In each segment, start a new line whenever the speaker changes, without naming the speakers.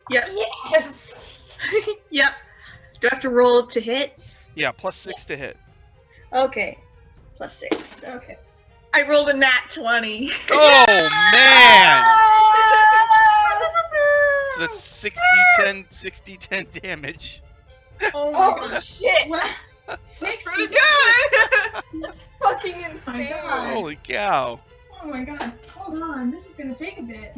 Yep.
Yes!
Yep. Do I have to roll to hit?
Yeah, +6 to hit.
Okay. +6. Okay. I rolled a nat 20.
Oh, man! So that's 6d10 damage.
Oh my
Oh
gosh.
shit!
Wow.
60
Pretty good!
That's fucking insane.
God.
Holy cow.
Oh my god. Hold on. This is gonna take a bit.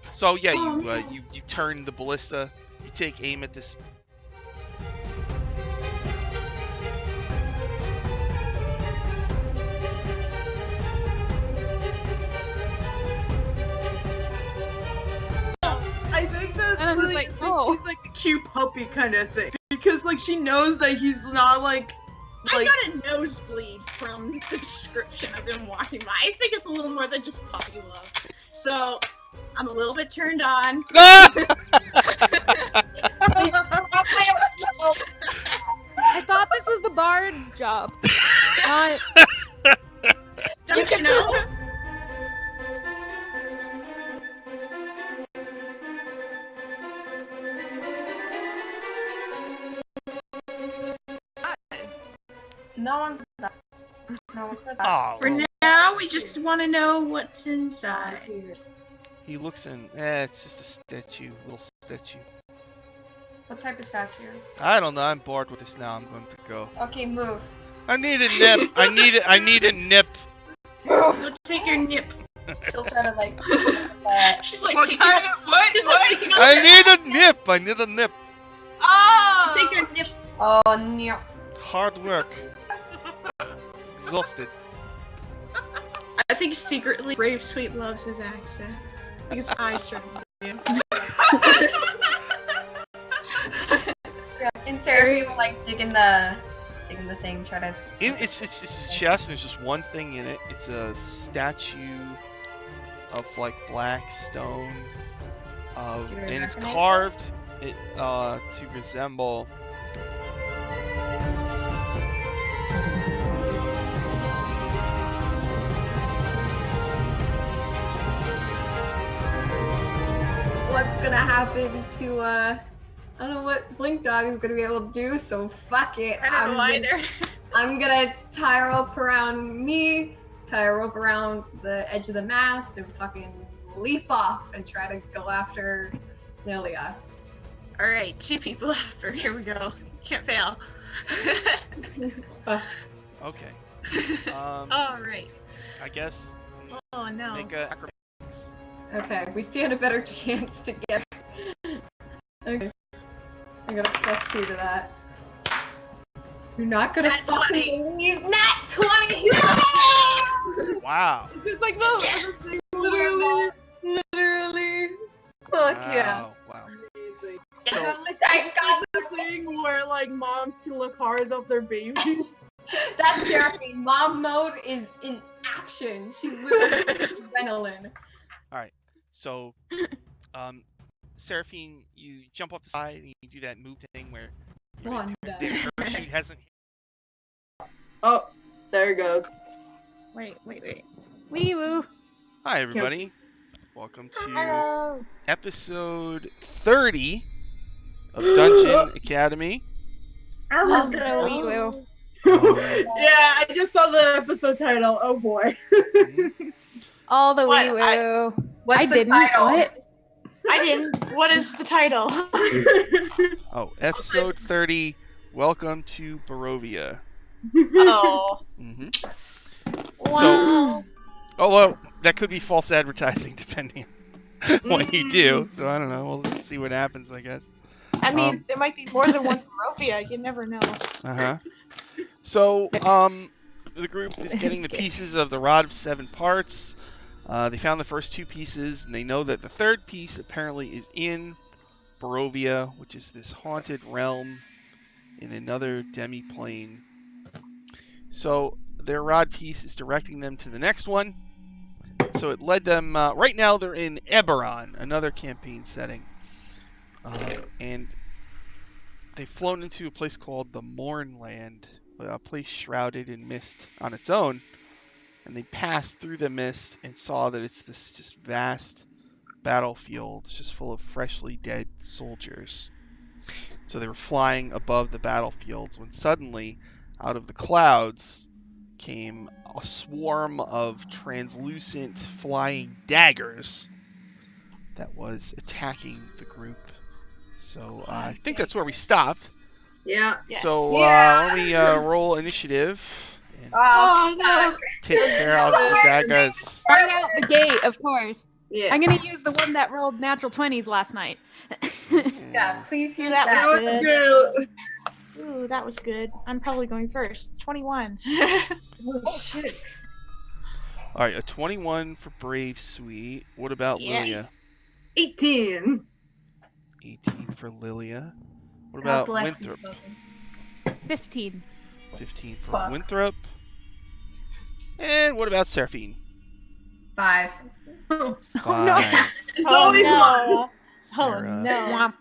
So yeah,
Oh,
you
man.
you turn the ballista, you take aim at this.
I think that
And I'm just like, oh.
she's like a cute puppy kind of thing because like she knows that he's not like
I got a nosebleed from the description of him walking by. I think it's a little more than just puppy love. So, I'm a little bit turned on.
Ah!
I thought this was the bard's job.
Don't you know?
No one's that. No one said that.
Oh,
For now, we just want to know what's inside.
he looks in. It's just a statue, little statue.
What type of statue?
I don't know. I'm bored with this now. I'm going to go.
Okay, move.
I need a nip. I need a nip.
Move!
Go take your nip.
She'll try to like.
She's like,
what
picking
kind
up-
of what?
she's like
What?
picking up
I
her-
need a nip. I need a nip.
Oh!
Take your nip.
Oh no.
Hard work. Exhausted.
I think secretly Bravesweet loves his accent. Because I certainly do.
And Sarah will like dig in the thing, try to.
It's his chest, and there's just one thing in it. It's a statue of like black stone,
Do you
and it's
recognize
carved to resemble.
What's gonna happen to I don't know what Blink Dog is gonna be able to do, so fuck it.
I don't know either.
I'm gonna tie a rope around me, tie a rope around the edge of the mast, and fucking leap off and try to go after Lilia.
Alright, 2 people after. Here we go. Can't fail.
Okay.
Alright.
I guess
Oh no.
make a acrobatics.
Okay, we stand a better chance to get. Okay. I got a +2 to that. You're not gonna
Nat
fucking believe Nat 20!
Wow.
It's like the thing, literally.
Fuck yeah.
Wow.
Amazing.
So-
I got
The thing where like moms can look hard up their baby.
That's Seraphine. Mom mode is in action. She's literally adrenaline.
So, Seraphine, you jump off the side and you do that move thing where
Wanda.
the parachute hasn't.
Oh, there it goes.
Wait. Wee woo.
Hi, everybody. Welcome to
Hello.
episode 30 of Dungeon Academy.
Also wee woo.
Yeah, I just saw the episode title. Oh boy.
All the
What?
wee woo.
What's
I
the
didn't.
title?
What?
I didn't. What is the title?
Oh, episode 30. Welcome to Barovia.
Oh.
hmm
Wow.
Oh, well, that could be false advertising depending on what you do. So I don't know. We'll just see what happens, I guess.
I mean, there might be more than one Barovia. You never know.
Uh-huh. So, the group is getting the pieces of the Rod of 7 Parts. They found the first 2 pieces, and they know that the third piece apparently is in Barovia, which is this haunted realm in another demi-plane. So, their rod piece is directing them to the next one. So it led them, right now they're in Eberron, another campaign setting. And they've flown into a place called the Mournland, a place shrouded in mist on its own. And they passed through the mist and saw that it's this just vast battlefield just full of freshly dead soldiers. So they were flying above the battlefields when suddenly, out of the clouds, came a swarm of translucent flying daggers that was attacking the group. So I think that's where we stopped.
Yeah.
Yes.
So
Yeah.
let me roll initiative and
Oh no.
take care of the daggers.
Right out the gate, of course.
Yeah.
I'm gonna use the one that rolled natural 20s last night.
Yeah, please use
That
that.
was
That was
good.
good.
Ooh, that was good. I'm probably going first. 21.
Oh shit.
All right, a 21 for Bravesweet. What about
Yes.
Lilia?
18.
18 for Lilia. What
God
about
bless you,
Winthrop?
Logan.
15.
15 for
Fuck.
Winthrop. And what about Seraphine?
5.
Oh, no.
5.
It's
Oh
always one.
no. Oh
Seraphine.
no.
Womp.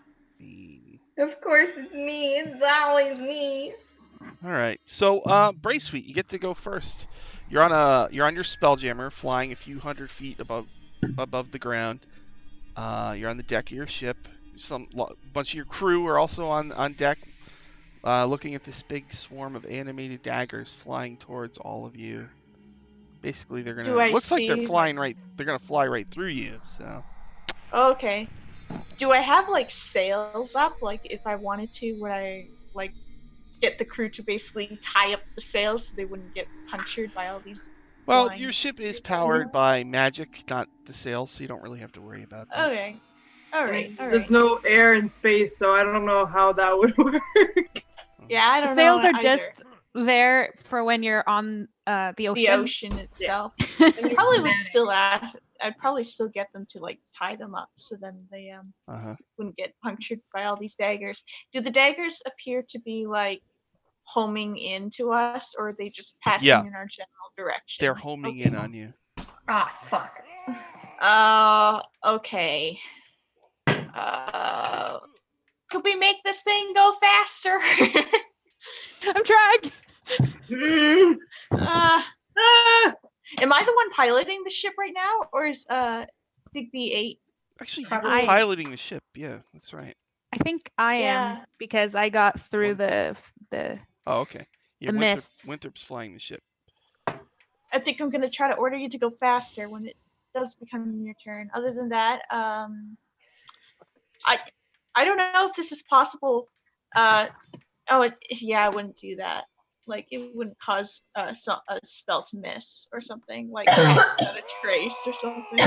Of course it's me. It's always me.
All right. So, Bravesweet, you get to go first. You're on your spelljammer, flying a few hundred feet above the ground. You're on the deck of your ship. Bunch of your crew are also on deck, looking at this big swarm of animated daggers flying towards all of you. Basically, they're
Do I
gonna. Looks like they're
see,
flying right. They're gonna fly right through you. So.
Okay. Do I have like sails up? Like if I wanted to, would I like get the crew to basically tie up the sails so they wouldn't get punctured by all these
Well,
flying
your ship is
creatures?
powered by magic, not the sails, so you don't really have to worry about that.
Okay. Alright,
There's
alright.
no air in space, so I don't know how that would work.
Yeah, I
The
don't
sails
know
are
either.
just there for when you're on the ocean.
The ocean itself. I probably would still I'd probably still get them to like tie them up so then they
Uh-huh.
wouldn't get punctured by all these daggers. Do the daggers appear to be like homing into us, or are they just passing
Yeah.
in our general direction?
They're homing in on you.
Ah, fuck.
Okay. Could we make this thing go faster?
I'm trying.
Am I the one piloting the ship right now, or is Big B8?
Actually, you
Probably.
were piloting the ship. Yeah, that's right.
I think I am
Yeah.
because I got through the
Oh, okay. Yeah,
The mists.
Winthrop's flying the ship.
I think I'm gonna try to order you to go faster when it does become your turn. Other than that, I don't know if this is possible. Yeah, I wouldn't do that. Like it wouldn't cause a spell to miss or something. Like cast out a trace or something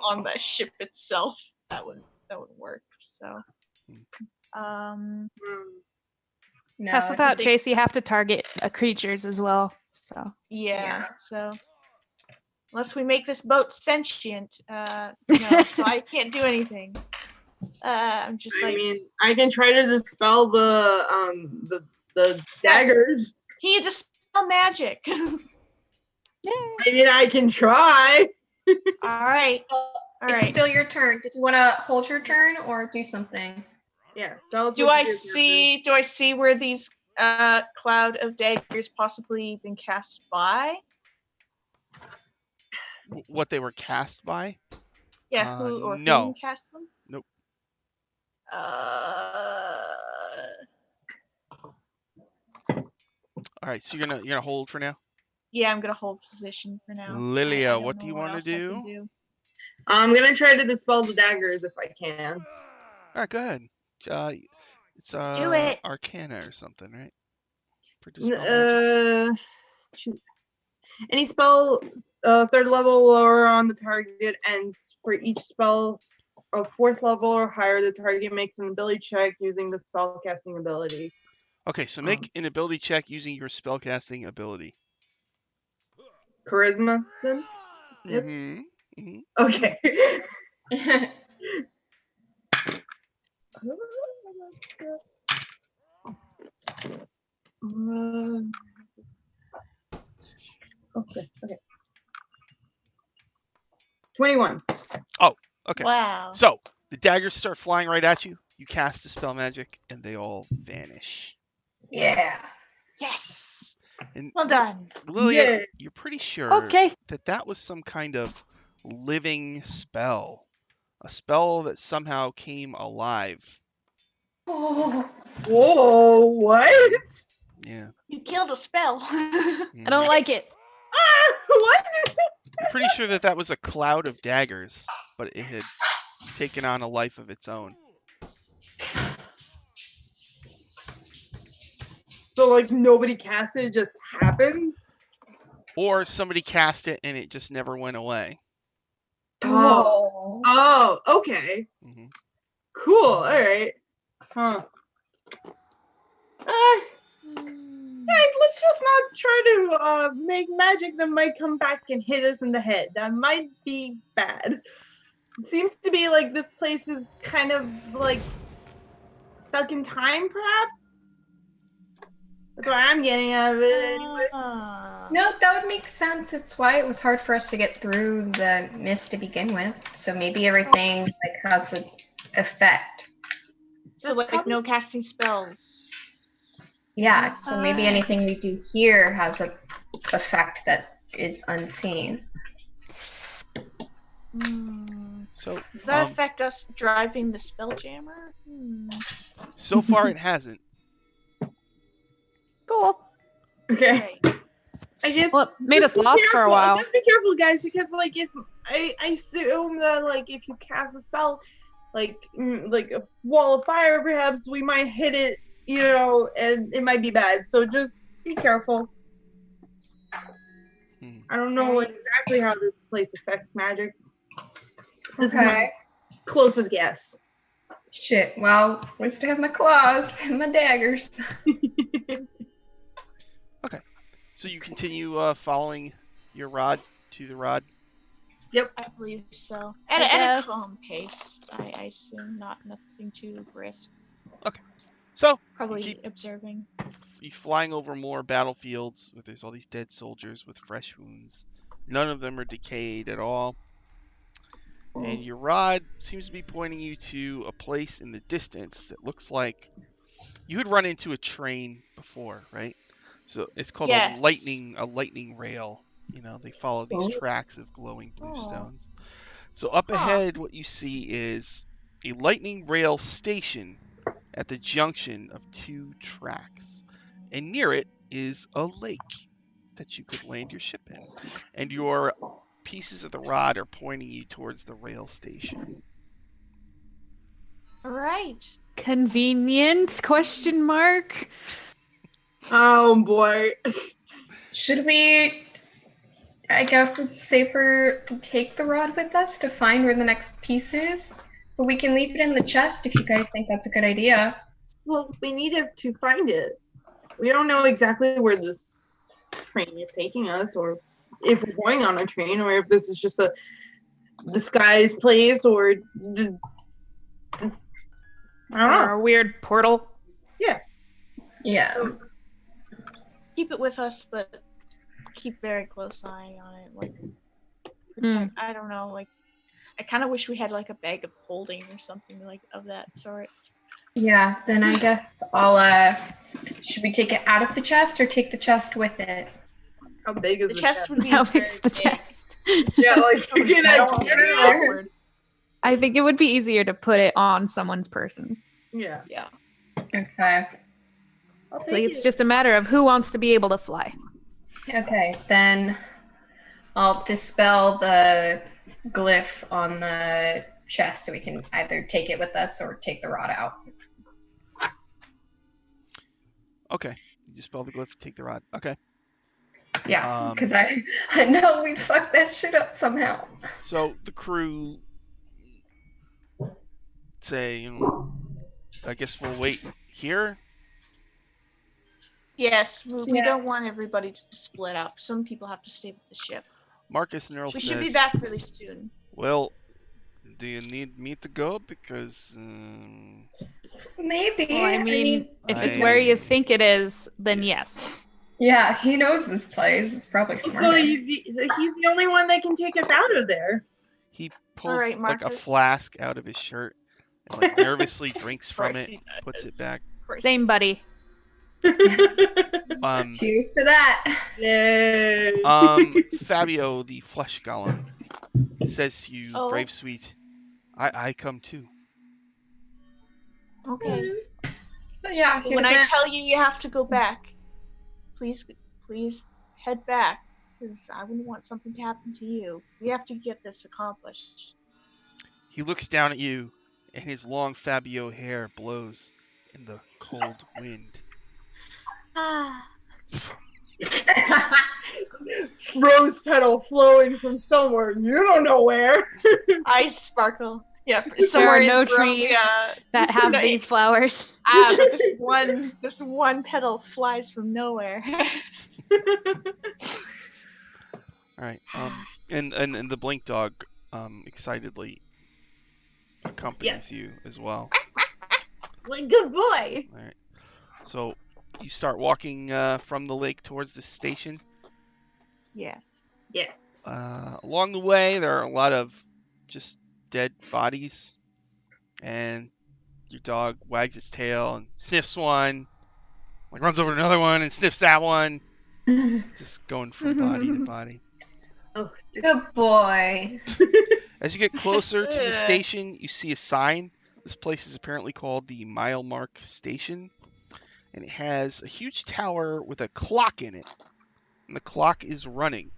on the ship itself. That wouldn't work. So,
No,
Pass
I
without
think-
chase. You have to target creatures as well. So
yeah. So unless we make this boat sentient, no. So I can't do anything. I'm just
I
like.
mean, I can try to dispel the daggers.
Can you dispel magic?
I mean, I can try.
All right. All
It's
right.
still your turn. Did you want to hold your turn or do something?
Yeah. Tell us
Do
what
I
to do,
see? Do I see where these cloud of daggers possibly been cast by?
What they were cast by?
Yeah. Who
no.
cast them?
Nope. All right, so you're gonna hold for now.
Yeah, I'm gonna hold position for now.
Lilia,
I don't
what do
know
you want to
else I can
do?
I'm gonna try to dispel the daggers if I can.
All right, go ahead. It's
Do it.
Arcana or something, right? For dispel magic.
Shoot. Any spell third level or on the target ends for each spell of fourth level or higher. The target makes an ability check using the spell casting ability.
Okay, so make an ability check using your spellcasting ability.
Charisma, then. Yes?
Mm-hmm.
Okay. Okay. 21.
Okay.
Wow.
So the daggers start flying right at you. You cast a spell magic, and they all vanish.
Yeah.
Yes.
And
Well done.
Lilia,
Yay.
you're pretty sure
okay.
that was some kind of living spell. a spell that somehow came alive.
Oh.
Whoa, what?
Yeah.
You killed a spell.
I don't like it.
What?
I'm pretty sure that was a cloud of daggers, but it had taken on a life of its own.
So like nobody cast it, it just happened?
Or somebody cast it and it just never went away.
Oh.
Oh, okay.
Hmm.
Cool. All right. Huh. Guys, let's just not try to make magic that might come back and hit us in the head. That might be bad. It seems to be like this place is kind of like stuck in time, perhaps? That's what I'm getting out of it anyway.
No, that would make sense. It's why it was hard for us to get through the mist to begin with. So maybe everything like has an effect.
So like no casting spells.
Yeah, so maybe anything we do here has a effect that is unseen.
So,
Does that affect us driving the spelljammer?
so far it hasn't.
Cool.
Okay.
Right.
I guess
Well, it made us
be
lost for a
careful.
while.
Just be careful, guys, because like if I assume that like if you cast a spell, like a wall of fire, perhaps we might hit it, you know, and it might be bad. So just be careful. I don't know exactly how this place affects magic. This is my closest guess.
Shit, well, we still have my claws and my daggers.
Okay. So you continue following your rod to the rod?
Yep.
I believe so. At a calm pace, I assume. Nothing too brisk.
Okay. So
Probably
you keep
observing.
you flying over more battlefields where there's all these dead soldiers with fresh wounds. None of them are decayed at all. And your rod seems to be pointing you to a place in the distance that looks like you had run into a train before, right? So it's called a lightning rail. You know, they follow these tracks of glowing blue stones. So up ahead, what you see is a lightning rail station at the junction of two tracks. And near it is a lake that you could land your ship in. And your pieces of the rod are pointing you towards the rail station.
All right.
Convenient? Question mark.
Oh boy.
Should we? I guess it's safer to take the rod with us to find where the next piece is. But we can leave it in the chest if you guys think that's a good idea.
Well, we needed to find it. We don't know exactly where this train is taking us, or if we're going on a train, or if this is just a disguised place, or I don't know.
Or a weird portal.
Yeah.
Keep it with us, but keep very close eye on it. Like, I don't know. Like, I kind of wish we had like a bag of holding or something like of that sort.
Yeah. Then I guess I'll. Should we take it out of the chest or take the chest with it?
How big is
The chest would be
How
very
big's the
big.
chest?
Yeah, like you're gonna carry it.
Awkward.
I think it would be easier to put it on someone's person.
Yeah.
Yeah.
Okay.
I'll
So
take
it's
it.
just a matter of who wants to be able to fly.
Okay. Then I'll dispel the glyph on the chest so we can either take it with us or take the rod out.
Okay. You dispel the glyph, take the rod. Okay.
Yeah, because I know we'd fuck that shit up somehow.
So the crew say, I guess we'll wait here.
Yes, we don't want everybody to split up. Some people have to stay with the ship.
Marcus Neural
We
says,
should be back really soon.
well, do you need me to go? Because
Maybe.
Well, I mean, if it's where you think it is, then yes.
Yeah, he knows this place. It's probably smart.
So he's the only one that can take us out of there.
he pulls
right,
like a
Marcus.
flask out of his shirt and like nervously drinks from it, puts it back.
Same buddy.
Cheers to that.
Yay.
Fabio, the flesh golem, says to you,
Oh.
Bravesweet, I come too.
Okay.
But yeah, he
When I
doesn't-
tell you you have to go back, please head back, because I wouldn't want something to happen to you. We have to get this accomplished.
He looks down at you, and his long Fabio hair blows in the cold wind.
Ah.
Rose petal flowing from somewhere. You don't know where.
Eyes sparkle. Yeah,
There
somewhere
are
in
no
Barovia,
trees that have
No,
these flowers.
but this one petal flies from nowhere.
All right. And the blink dog excitedly accompanies you as well.
Like, good boy.
All right. So you start walking from the lake towards the station.
Yes.
Yes.
Along the way, there are a lot of just dead bodies, and your dog wags its tail and sniffs one, like runs over to another one and sniffs that one, just going from body to body.
Oh,
Good boy.
As you get closer to the
Ugh.
station, you see a sign. This place is apparently called the Mile Mark Station, and it has a huge tower with a clock in it, and the clock is running.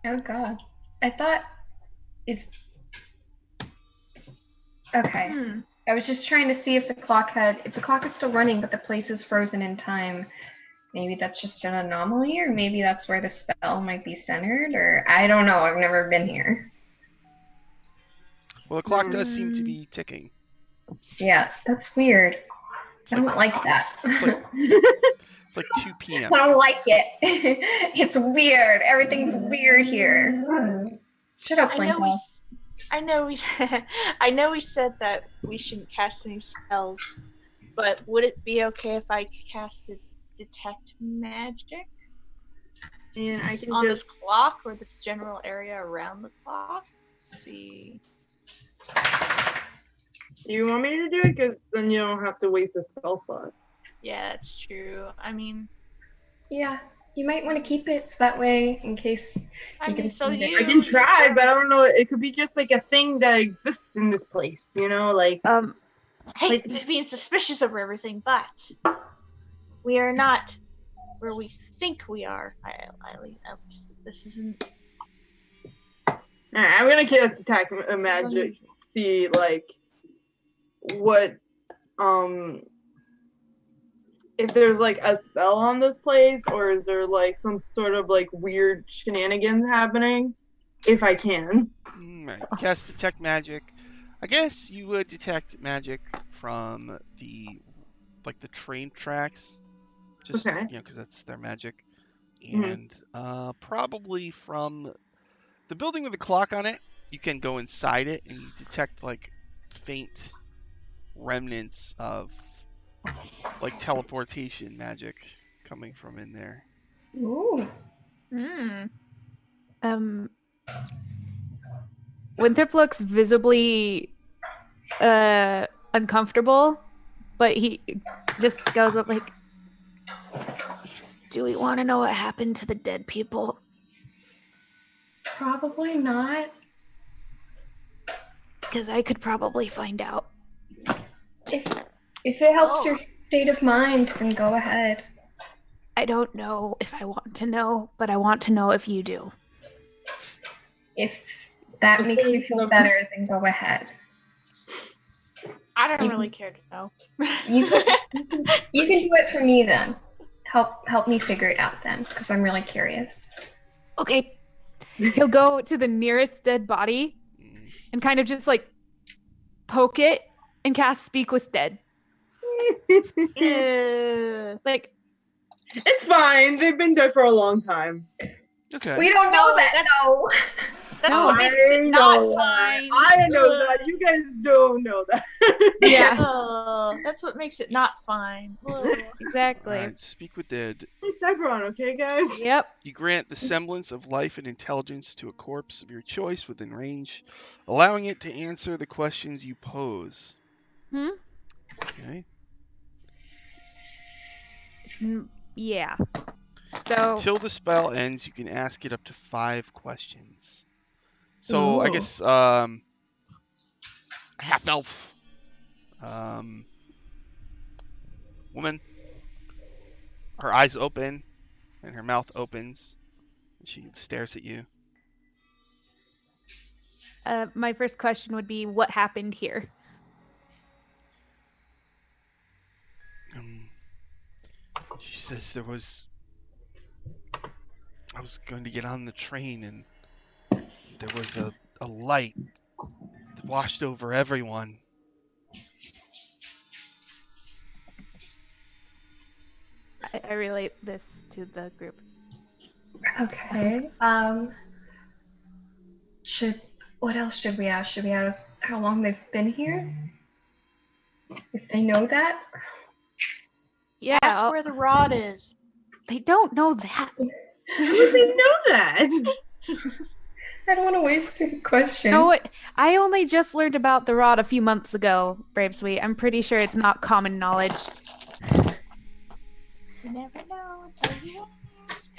Oh god. I thought is okay.
Hmm.
I was just trying to see if the clock is still running but the place is frozen in time. Maybe that's just an anomaly, or maybe that's where the spell might be centered, or I don't know. I've never been here.
Well, the clock does seem to be ticking.
Yeah, that's weird.
It's
I don't like that.
It's like 2 p.m.
I don't like it. It's weird. Everything's weird here. Shut up,
I know we
Blinko.
I know we said that we shouldn't cast any spells, but would it be okay if I casted detect magic
and I can
on
just
this clock or this general area around the clock? Let's see.
You want me to do it? Because then you don't have to waste a spell slot.
Yeah, that's true. I mean,
Yeah, you might want to keep it so that way, in case you can
so
spend it.
you.
I can try, but I don't know. It could be just like a thing that exists in this place, you know? Like,
I hate
Like-
being suspicious over everything, but we are not where we think we are. At least this isn't.
I'm gonna cast attack magic. See, like, what, if there's like a spell on this place, or is there like some sort of like weird shenanigans happening? If I can.
Right. Cast detect magic. I guess you would detect magic from the train tracks, just
Okay.
because that's their magic,
Mhm.
and probably from the building with the clock on it. You can go inside it and you detect like faint remnants of like teleportation magic coming from in there.
Ooh.
Winthrop looks visibly uncomfortable, but he just goes up like, "Do we want to know what happened to the dead people?"
Probably not.
Because I could probably find out.
If it helps
Oh.
your state of mind, then go ahead.
I don't know if I want to know, but I want to know if you do.
If that makes you feel better, then go ahead.
I don't really care to know.
You can do it for me then. Help me figure it out then, because I'm really curious.
Okay. He'll go to the nearest dead body and kind of just like poke it and cast Speak with Dead. Like,
It's fine. They've been dead for a long time.
Okay.
We don't know that, though.
That's
No,
what makes it not fine.
I know that. You guys don't know that.
yeah,
Oh, that's what makes it not fine. Ugh.
exactly.
Alright, speak with dead.
It's Sephiron, okay, guys?
Yep.
You grant the semblance of life and intelligence to a corpse of your choice within range, allowing it to answer the questions you pose.
Hmm?
Okay.
Yeah. So,
Until the spell ends, you can ask it up to 5 questions. So I
Ooh.
guess half elf woman. Her eyes open and her mouth opens. And she stares at you.
My first question would be, what happened here?
She says I was going to get on the train and there was a light that washed over everyone.
I relate this to the group.
Okay. What else should we ask? Should we ask how long they've been here? If they know that?
Yeah,
Ask where the rod is.
they don't know that.
How would they know that?
I don't want to waste a question.
No, I only just learned about the rod a few months ago, Bravesweet. I'm pretty sure it's not common knowledge.
You never know until you ask.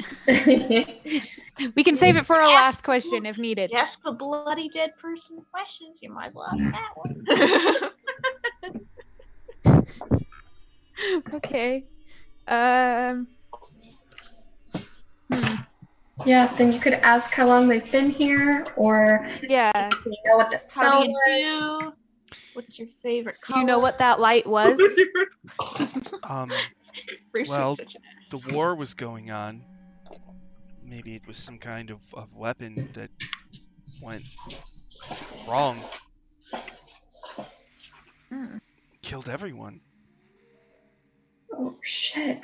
We can save it for our last question if needed.
You ask the bloody dead person questions, you might as well ask that one.
Okay.
Yeah, then you could ask how long they've been here, or
Yeah.
do you know what the
How
spell
do you
was?
do? What's your favorite
Do
color?
you know what that light was?
Bracelet's
Well,
such an ass.
the war was going on. Maybe it was some kind of weapon that went wrong. Killed everyone.
Oh shit.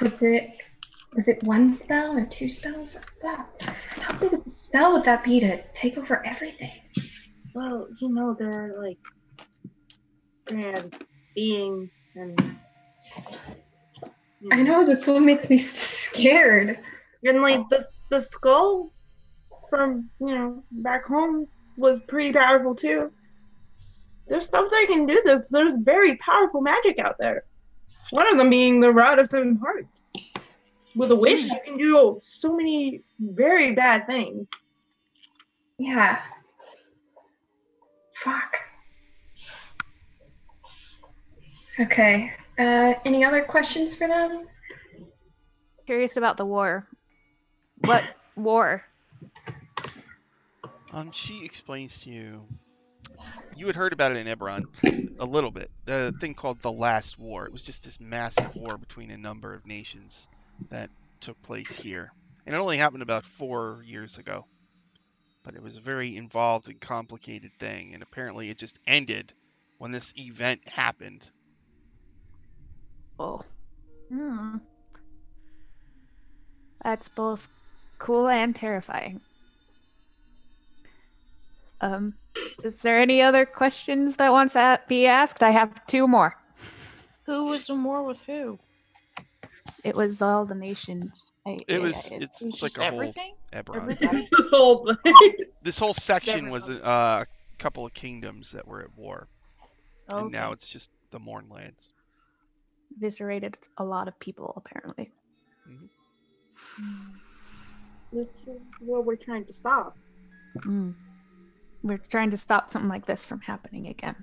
Was it one spell or two spells? How big of a spell would that be to take over everything?
Well, they're like grand beings, and
I know, that's what makes me scared.
And like the skull from back home was pretty powerful too. There's stuff that can do this. There's very powerful magic out there. One of them being the Rod of Seven Hearts. With a wish, you can do so many very bad things.
Yeah. Fuck. Okay. Any other questions for them?
Curious about the war. What war?
She explains to you. You had heard about it in Eberron a little bit. The thing called the Last War. It was just this massive war between a number of nations that took place here. And it only happened about 4 years ago. But it was a very involved and complicated thing. And apparently it just ended when this event happened.
Oh. That's both cool and terrifying. Is there any other questions that wants to be asked? I have 2 more.
Who was in war with who?
It was all the nations.
It's like a
everything?
whole Eberron.
Everybody?
The whole thing.
This whole section was a couple of kingdoms that were at war.
Okay.
And now it's just the Mournlands.
Eviscerated a lot of people, apparently.
This is what we're trying to stop.
We're trying to stop something like this from happening again.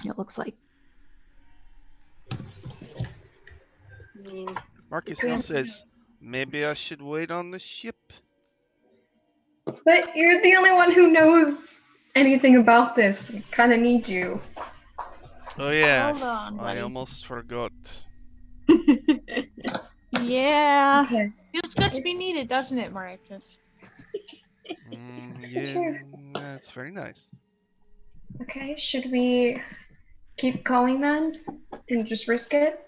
It looks like.
Marcus now says, maybe I should wait on the ship.
But you're the only one who knows anything about this. We kind of need you.
Oh yeah,
Hold on,
I
buddy.
almost forgot.
Yeah.
Okay.
Feels good to be needed, doesn't it, Marcus?
Yeah,
Sure.
that's very nice.
Okay, should we keep calling then and just risk it?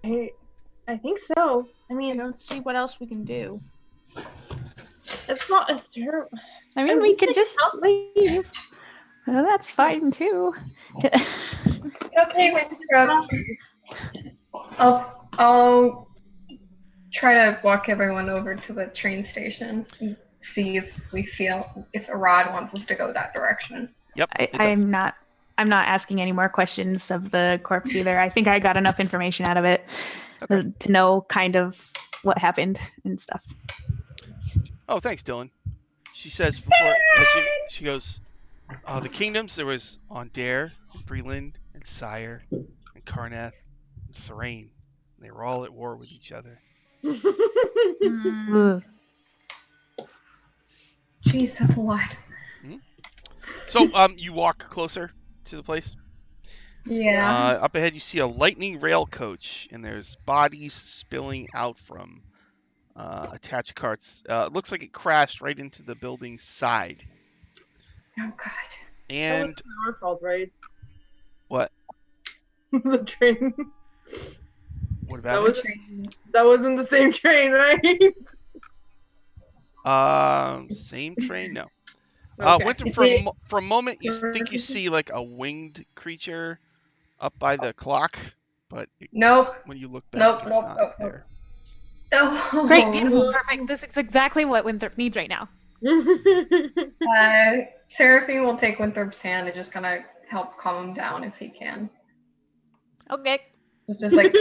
I think so. I
I
mean,
don't see what else we can do.
it's not. It's terrible.
I mean, we could just leave. Well, that's fine too.
It's okay, Winthrop. I'll try to walk everyone over to the train station and see if Arad wants us to go that direction.
Yep. it does.
I'm not asking any more questions of the corpse either. I think I got enough information out of it to know kind of what happened and stuff.
Oh, thanks, Dylan. She says before She goes, the kingdoms, there was Aundair, Breland, and Sire, and Karnath, and Thrain. They were all at war with each other.
Mm.
Jeez, that's a lot.
So, you walk closer to the place.
Yeah.
Up ahead, you see a lightning rail coach, and there's bodies spilling out from attached carts. It looks like it crashed right into the building's side.
Oh God.
And
That wasn't our fault, right?
what?
The train.
What
That
about
was
it?
that wasn't the same train, right?
Same train? No.
Okay.
Winthrop, for a moment, you think you see like a winged creature up by the clock, but
Nope.
when you look back,
Nope.
it's
Nope.
not
Nope.
there.
Oh.
Great, beautiful, perfect. This is exactly what Winthrop needs right now.
Seraphine will take Winthrop's hand and just kind of help calm him down if he can.
Okay.
Just as like.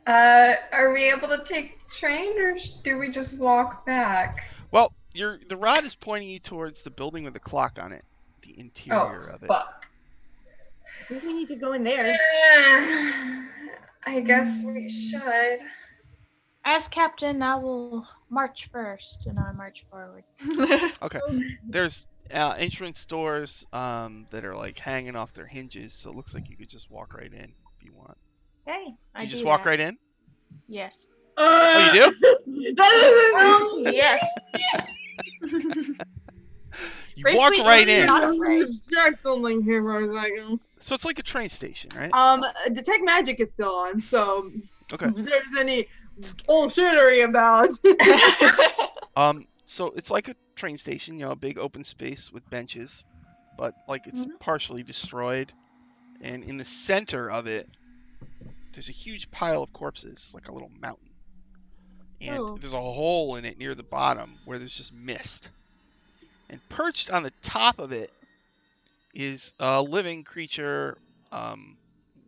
Are we able to take the train, or do we just walk back?
Well, the rod is pointing you towards the building with the clock on it, the interior of it.
Fuck.
I think we need to go in there.
I guess we should.
As captain, I will march first, and I march forward.
Okay. There's entrance doors that are like hanging off their hinges, so it looks like you could just walk right in if you want.
Okay, I
You just
do
walk
that.
right in?
Yes.
Oh, you
do? That
Yes.
You
Bravesweet,
walk right
you're
in.
not afraid.
Jack something here for a second.
So it's like a train station, right?
Detect magic is still on, so
Okay.
if there's any bullshittery about.
So it's like a train station, a big open space with benches, but like it's partially destroyed. And in the center of it, there's a huge pile of corpses, like a little mountain. And there's a hole in it near the bottom where there's just mist. And perched on the top of it is a living creature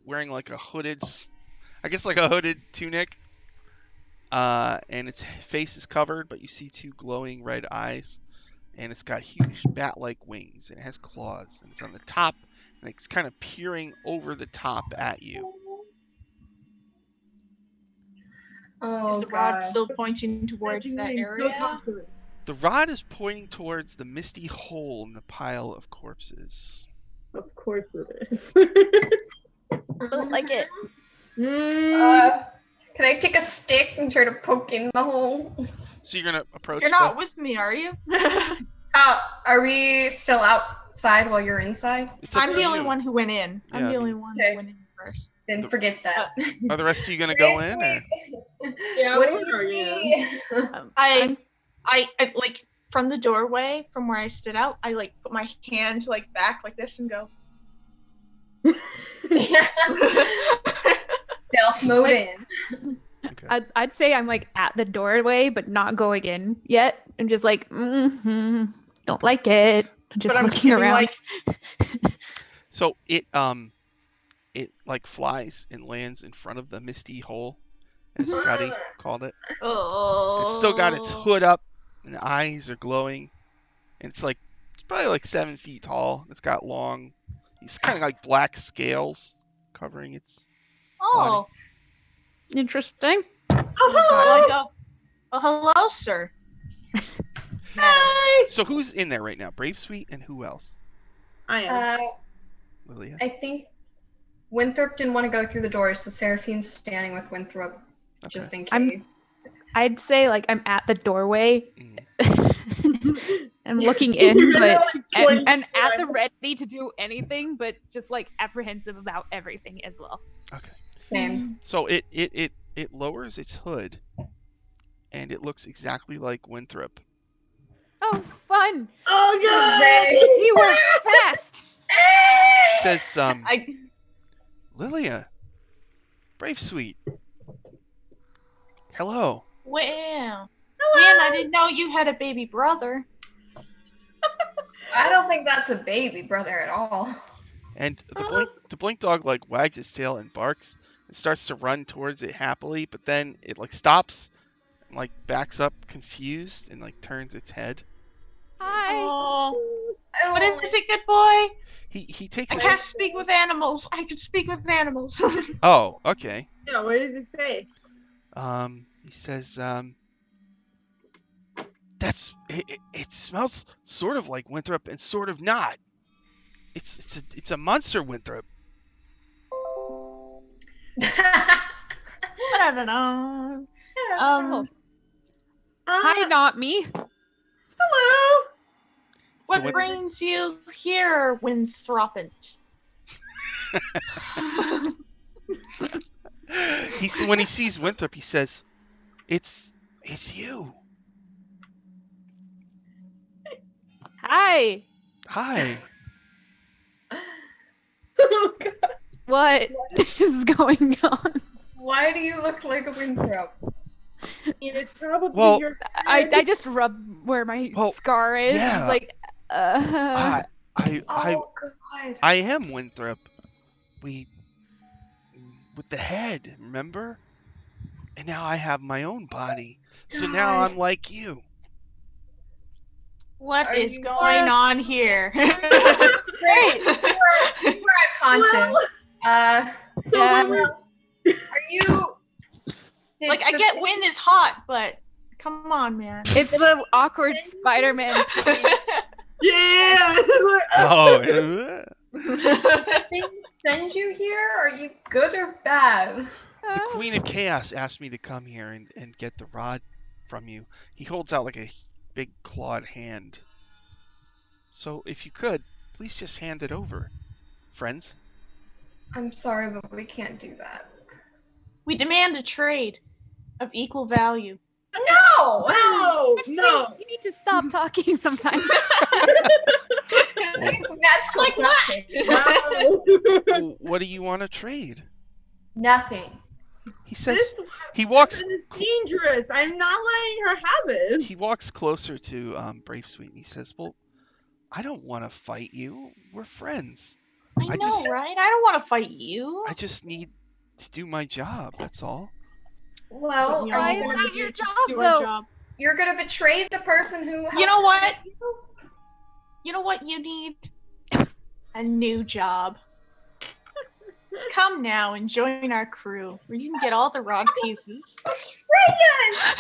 wearing like a hooded tunic. And its face is covered, but you see two glowing red eyes. And it's got huge bat-like wings, and it has claws. And it's on the top, and it's kind of peering over the top at you.
Oh,
Is the rod
God.
still pointing towards that area?
The rod is pointing towards the misty hole in the pile of corpses.
Of course it is.
Don't like it.
Can I take a stick and try to poke in the hole?
So you're gonna approach.
You're not with me, are you?
Are we still outside while you're inside?
I'm the only one who went in.
Yeah,
I'm the only one who went in first.
Then forget that.
Are the rest of you gonna go in? Or?
Yeah,
What
what
do
are
you
you?
I like from the doorway from where I stood out. I like put my hand like back like this and go.
Stealth mode in.
Okay.
I'd say I'm like at the doorway, but not going in yet. I'm just like, don't like it. Just
But I'm
looking
giving,
around.
So it like flies and lands in front of the misty hole, as Scotty called it.
Oh.
It's still got its hood up, and the eyes are glowing. And it's probably like 7 feet tall. It's got it's kind of like black scales covering its
Oh.
Interesting.
Oh, hello, sir.
Hi.
So who's in there right now? Bravesweet and who else?
I am.
Lilia?
I think Winthrop didn't want to go through the door, so Seraphine's standing with Winthrop just in case.
I'd say like I'm at the doorway.
Mm.
I'm looking in, but
Like 20
and at the ready to do anything, but just like apprehensive about everything as well.
Okay.
Same.
So it lowers its hood, and it looks exactly like Winthrop.
Oh, fun!
Oh god.
He works fast.
It says,
I
Lilia, Bravesweet. Hello.
wow. Man, I didn't know you had a baby brother.
I don't think that's a baby brother at all.
And the blink dog like wags its tail and barks and starts to run towards it happily, but then it like stops and like backs up confused and like turns its head.
Hi.
Oh, what is it, good boy?
He takes
I
a.
can't speak with animals. I can speak with animals.
Oh, okay.
Yeah, what does it say?
He says, that's it smells sort of like Winthrop and sort of not. It's a monster Winthrop.
Da-da-da.
Hi, not me.
Hello.
What
when-
brings you here, Winthropant?
When he sees Winthrop, he says, it's you.
Hi.
Hi.
Oh, God.
What is going on?
Why do you look like a Winthrop?
It's probably
Well,
your
I just rub where my
Well,
scar is.
yeah.
Just like,
I
Oh, God.
I am Winthrop. We with the head, remember? And now I have my own body. So now
God.
I'm like you.
What
Are
is
you
going on here?
Great. You are conscious.
yeah.
Are you...
Like, I get wind is hot, but come on, man.
It's the awkward Spider-Man.
Yeah.
Oh.
Did things send you here? Are you good or bad?
The Queen of Chaos asked me to come here and get the rod from you. He holds out like a big clawed hand. So if you could, please just hand it over, friends.
I'm sorry, but we can't do that.
We demand a trade of equal value.
No!
No.
Actually, you need to stop talking sometimes.
It's magical
Like what?
nothing.
No.
Well, what do you want to trade?
Nothing.
He says
This
he walks
is dangerous. I'm not letting her have it.
he walks closer to Bravesweet and he says, "Well, I don't want to fight you. We're friends.
I know, right? I don't want to fight you.
I just need to do my job. That's all."
Well,
But,
Why
are you
is
gonna
that your
just
job,
do our
though?
job.
you're gonna betray the person who
You know what?
you?
You know what you need? A new job. Come now and join our crew, where you can get all the rod pieces.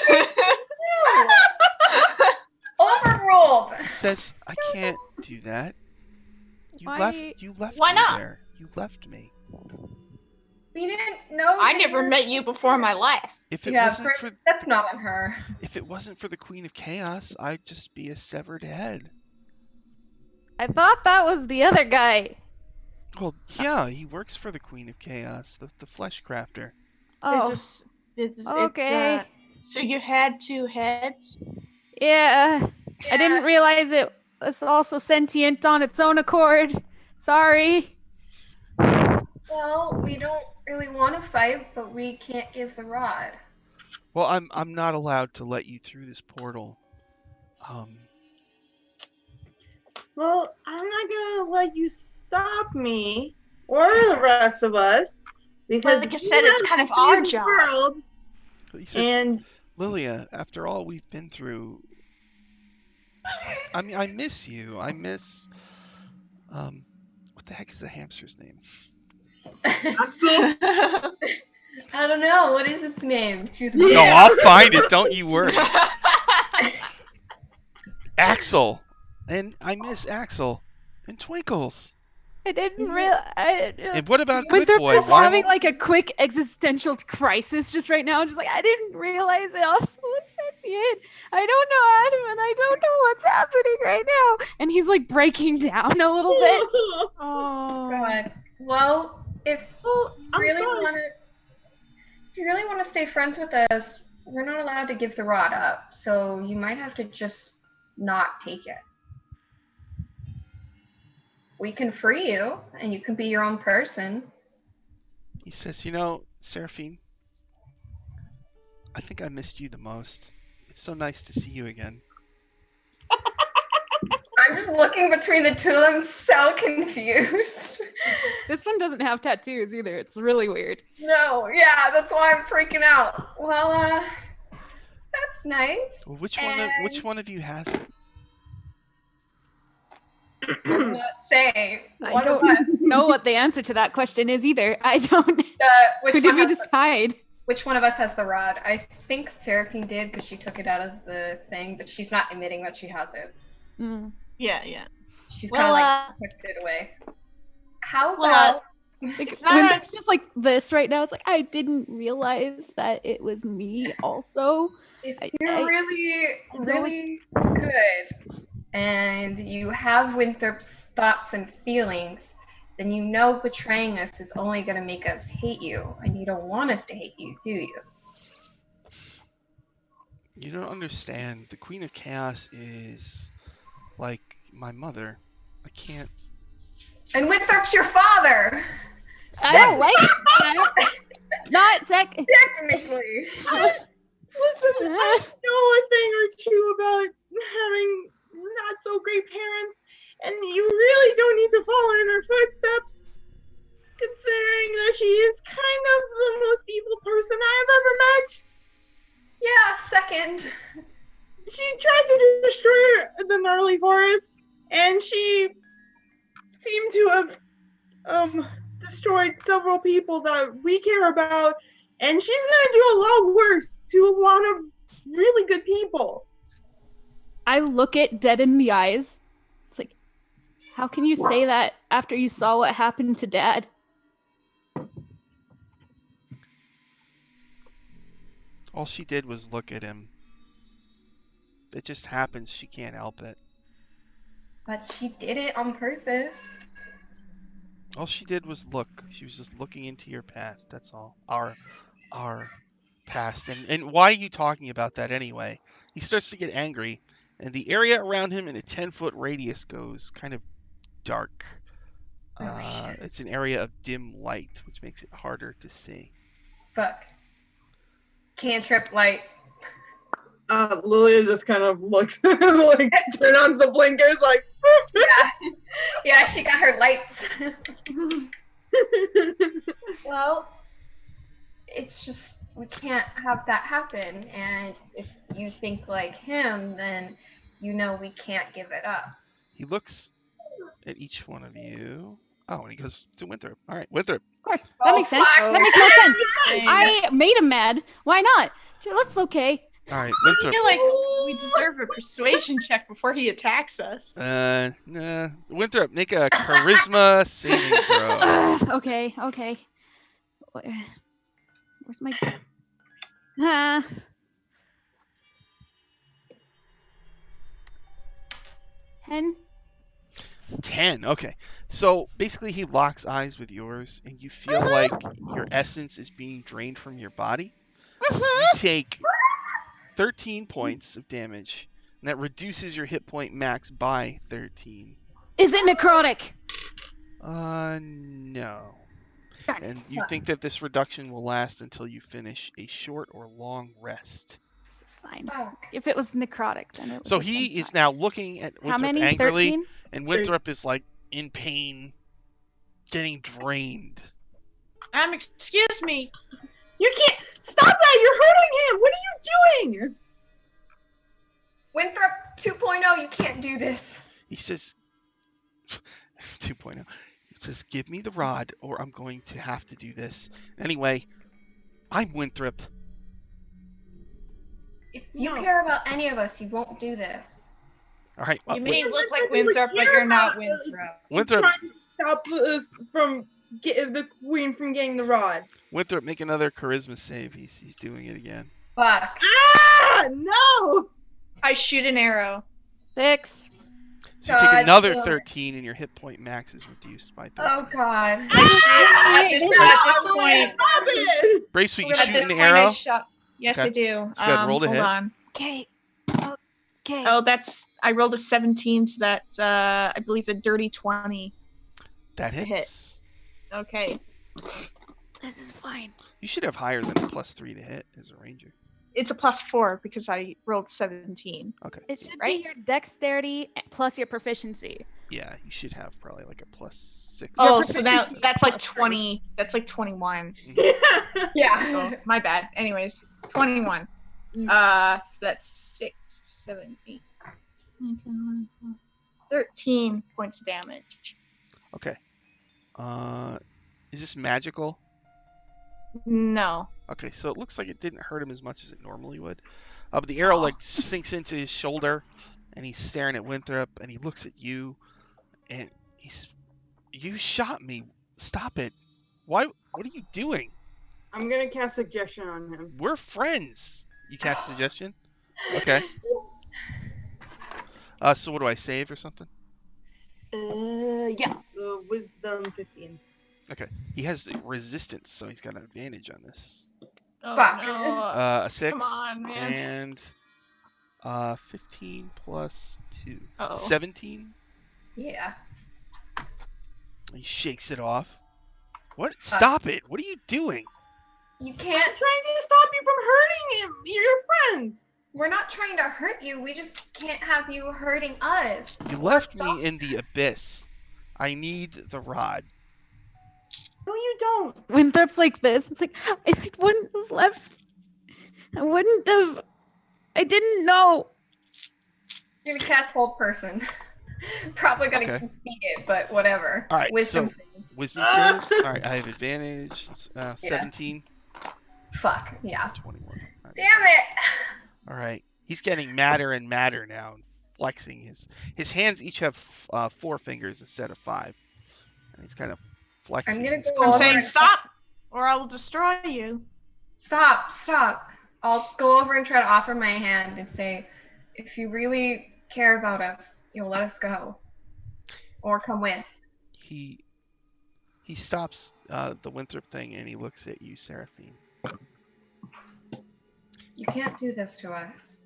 Reagan! Overruled!
He says, "I can't do that. You
Why-
left
Why
me
not?
there. You left me.
We didn't know.
I
that
never
you were-
met you before in my life.
If it
Yeah,
wasn't for
that's not on her.
if it wasn't for the Queen of Chaos, I'd just be a severed head."
I thought that was the other guy.
Well, yeah, he works for the Queen of Chaos, the flesh crafter.
Oh,
It's,
okay.
so you had two heads?
Yeah. I didn't realize it was also sentient on its own accord. Sorry.
Well, we don't really want to fight, but we can't give the rod.
Well, I'm not allowed to let you through this portal.
Well, I'm not gonna let you stop me or the rest of us because
Like I
we
said, it's
have
kind of
to
our
save the
job.
world.
He says,
And
"Lilia, after all we've been through, I mean, I miss you. I miss what the heck is the hamster's name?"
I don't know. What is its name?
No, I'll find it. Don't you worry. Axel, and I miss Axel and Twinkles.
I didn't realize.
And what about Good
Winthrop
Boy?
is
Why
having
won't-
like a quick existential crisis just right now. Just like, I didn't realize it also was sentient. I don't know Adam and I don't know what's happening right now. And he's like breaking down a little bit.
Oh.
God. Well, if
well,
you
I'm
really
sorry.
want to, if you really want to stay friends with us, we're not allowed to give the rod up. So you might have to just not take it. We can free you, and you can be your own person.
He says, Seraphine, I think I missed you the most. It's so nice to see you again.
I'm just looking between the two of them, so confused.
This one doesn't have tattoos either. It's really weird.
No, yeah, that's why I'm freaking out. Well, that's nice.
Well, which
And-
one of you has it?
Does not say.
I
One of
don't
us.
know what the answer to that question is either. I don't.
Which
Who did
one
we
has the-
decide?
Which one of us has the rod? I think Seraphine did because she took it out of the thing, but she's not admitting that she has it.
Mm.
Yeah, yeah.
She's
Well,
kind of like pushed it away. How
well,
about
Like,
It's not-
Winthrop's just like this right now. It's like I didn't realize that it was me also.
if
I-
you're
I-
really,
I don't-
really good and you have Winthrop's thoughts and feelings, then you know betraying us is only going to make us hate you, and you don't want us to hate you, do you?
You don't understand. The Queen of Chaos is like my mother. I can't.
And Winthrop's your father!
I don't like that. Not tech.
Technically.
Listen, I know a thing or two about having not so great parents, and you really don't need to follow in her footsteps, considering that she is kind of the most evil person I have ever met.
Yeah, second.
She tried to destroy the gnarly forest, and she seemed to have destroyed several people that we care about, and she's gonna do a lot worse to a lot of really good people.
I look it dead in the eyes. It's like, how can you say that after you saw what happened to Dad?
All she did was look at him. It just happens. She can't help it.
But she did it on purpose.
All she did was look. She was just looking into your past. That's all. Our past. And why are you talking about that anyway? He starts to get angry, and the area around him in a 10-foot radius goes kind of dark.
Oh, shit.
It's an area of dim light, which makes it harder to see.
Fuck. Cantrip light.
Lilia just kind of looks like turn on the blinkers, like.
Yeah. Yeah, she got her lights. Well, it's just, we can't have that happen. And if you think like him, then you know we can't give it up.
He looks at each one of you. Oh, and he goes to Winthrop. All right, Winthrop.
Of course, that
Oh,
makes sense.
fuck.
That makes more sense. I made him mad. Why not? Sure, that's okay.
All right,
I
Winthrop.
feel like we deserve a persuasion check before he attacks us.
Nah. Winthrop, make a charisma saving throw.
Okay. Where's my? Ah. 10.
10. Okay. So basically, he locks eyes with yours, and you feel like your essence is being drained from your body. You take 13 points of damage, and that reduces your hit point max by 13.
Is it necrotic?
No.
Darn it.
And you think that this reduction will last until you finish a short or long rest.
This is fine.
Fuck.
If it was necrotic, then it would
So
have
he
been
is
fine.
now looking at
How
Winthrop
many?
angrily,
13?
and Winthrop is like in pain, getting drained.
Excuse me.
You can't stop that! You're hurting him! What are you doing?
Winthrop 2.0, you can't do this.
He says, 2.0. He says, give me the rod, or I'm going to have to do this. Anyway, I'm Winthrop.
If you
No.
care about any of us, you won't do this.
All right,
You may
Wait,
look
what
like
do you
Winthrop, but
care
you're not
about?
Winthrop.
Winthrop,
Trying to stop us from the queen from getting the rod.
Winthrop, make another charisma save. He's doing it again.
Fuck.
Ah! No!
I shoot an arrow.
6.
So you take
God
another
damn it.
13, and your hit point max is reduced by 13.
Oh god.
At this point,
Stop it!
Bravesweet, you
at
shoot
this
an
point,
arrow?
I shot. Yes,
Okay.
I do.
So go ahead, roll to
hold
hit.
on.
Okay. Okay.
Oh, I rolled a 17, so that's I believe a dirty 20.
That
hit.
hits.
Okay.
This is fine.
You should have higher than a +3 to hit as a ranger.
It's a +4 because I rolled 17.
Okay.
It should
Right?
be your dexterity plus your proficiency.
Yeah, you should have probably like a +6.
Oh,
Your
so now
proficiency
that's like
plus
20. That's like 21.
Yeah.
Oh, my bad. Anyways, 21. So that's 6, 7, 8, 9, 10, 11, 12. 13 points of damage.
Okay. Is this magical?
No.
Okay, so it looks like it didn't hurt him as much as it normally would. But the arrow like sinks into his shoulder, and he's staring at Winthrop, and he looks at you, and he's, "You shot me. Stop it. Why? What are you doing?
I'm gonna cast suggestion on him.
We're friends." You cast suggestion? Okay. So what do I save or something?
Yeah. So wisdom 15.
Okay. He has resistance, so he's got an advantage on this.
Oh,
Fuck.
no.
A 6.
Come on, man.
And 15 plus 2.
Uh-oh.
17.
Yeah.
He shakes it off. What? Stop it. What are you doing?
You
I'm
can't.
trying to stop you from hurting him. You're friends.
We're not trying to hurt you. We just can't have you hurting us.
You left me in the abyss. I need the rod.
No, you don't.
Winthrop's like this. It's like, if it wouldn't have left, I wouldn't have. I didn't know.
You're gonna cast hold person. Probably gonna
Okay.
beat it, but whatever.
All right,
Wisdom.
so wisdom save. All right, I have advantage. 17.
Fuck. Yeah.
21. All right.
Damn it.
All right. He's getting madder and madder now, and flexing his hands each have 4 fingers instead of 5, and he's kind of flexing.
I'm gonna
his
go
I'm
over
saying
and
stop, or I will destroy you.
Stop. I'll go over and try to offer my hand and say, if you really care about us, you'll let us go. Or come with.
He stops the Winthrop thing, and he looks at you, Seraphine.
You can't do this to us.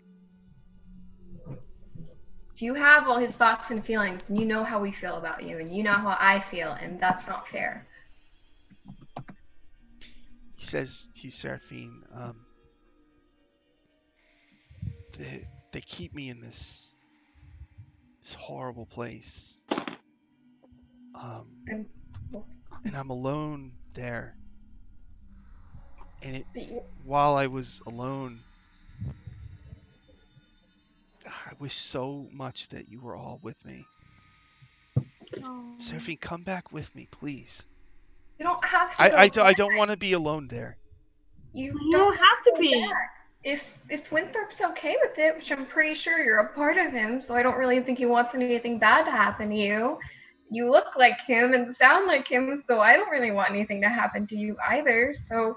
If you have all his thoughts and feelings, then you know how we feel about you, and you know how I feel, and that's not fair.
He says to you, Seraphine, they keep me in this horrible place. And I'm alone there. And while I was alone, I wish so much that you were all with me. Seraphine, come back with me, please.
You don't have to.
I don't want to be alone there.
You
don't have to
go
be.
back. If Winthrop's okay with it, which I'm pretty sure you're a part of him, so I don't really think he wants anything bad to happen to you. You look like him and sound like him, so I don't really want anything to happen to you either. So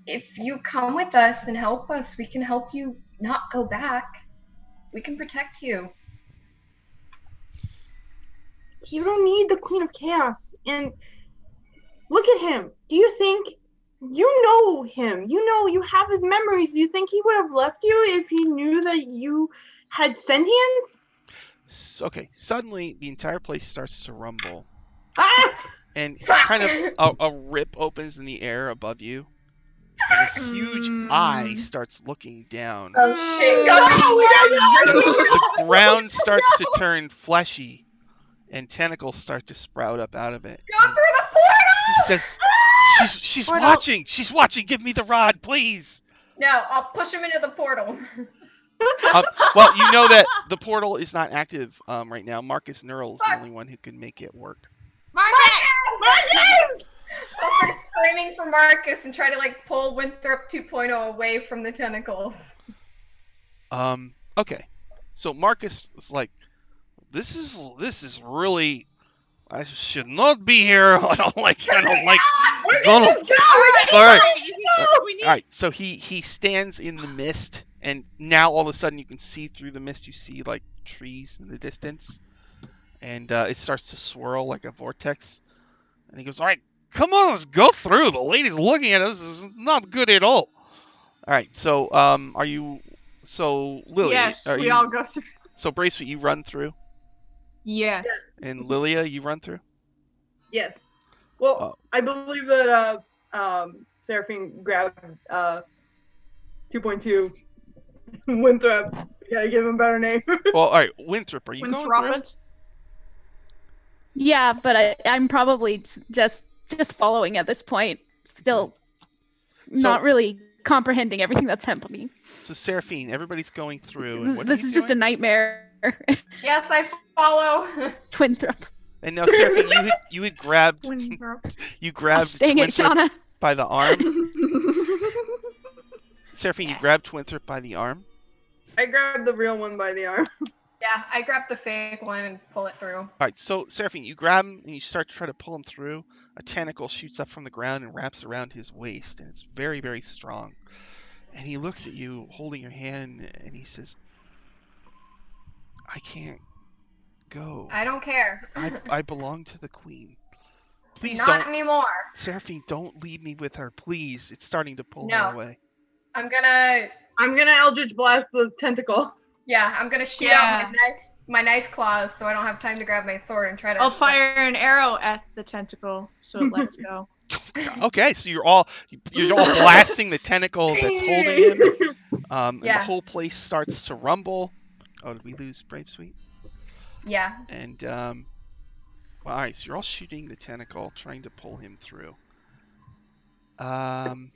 if you come with us and help us, we can help you not go back. We can protect you.
You don't need the Queen of Chaos. And look at him. Do you think you know him? You know you have his memories. Do you think he would have left you if he knew that you had sentience?
Okay, suddenly the entire place starts to rumble.
Ah!
And kind of a rip opens in the air above you. And a huge eye starts looking down.
Oh shit!
The ground starts to turn fleshy, and tentacles start to sprout up out of it.
Go through the portal!
He says, "She's watching. She's watching. Give me the rod, please."
No, I'll push him into the portal.
Well, you know that the portal is not active right now. Marcus Neural is the only one who can make it work.
Marcus! I'll start screaming for Marcus and try to pull Winthrop 2.0 away from the tentacles.
Okay. So Marcus was like, this is really, I should not be here. I don't like. All right. So he stands in the mist, and now all of a sudden you can see through the mist. You see trees in the distance, and it starts to swirl like a vortex. And he goes, "All right, come on, let's go through. The lady's looking at us. This is not good at all." All right. So are you? So Lily,
Yes,
are
we
you?
all go through.
So Bravesweet, you run through,
Yes.
and Lilia, you run through.
Yes. Well, I believe that Seraphine grabbed 2.2 Winthrop. You gotta give him a better name.
Well, all right, Winthrop, are you going through?
Winthrop.
Yeah, but I'm probably just following at this point. Still not really comprehending everything that's happening.
So Seraphine, everybody's going through. And what are
This
you
is just a
doing?
nightmare.
Yes, I follow.
Twinthrop.
And now, Seraphine, you had grabbed you grabbed
Dang it,
Twinthrop
Shauna.
by the arm. Seraphine, you grabbed Twinthrop by the arm.
I grabbed the real one by the arm.
Yeah, I grabbed the fake one and pull it through.
All right, so Seraphine, you grab him and you start to try to pull him through. A tentacle shoots up from the ground and wraps around his waist, and it's very, very strong. And he looks at you, holding your hand, and he says, "I can't go.
I don't care.
I belong to the queen. Please
Not
don't,
anymore.
Seraphine, don't leave me with her, please. It's starting to pull
No.
her away."
I'm gonna
Eldritch Blast the tentacle.
I'm gonna shoot out my knife claws so I don't have time to grab my sword and try to
I'll fire an arrow at the tentacle so it lets go.
Okay, so you're all blasting the tentacle that's holding him. And the whole place starts to rumble. Oh, did we lose Bravesweet?
Yeah.
And well, all right, so you're all shooting the tentacle, trying to pull him through. Let me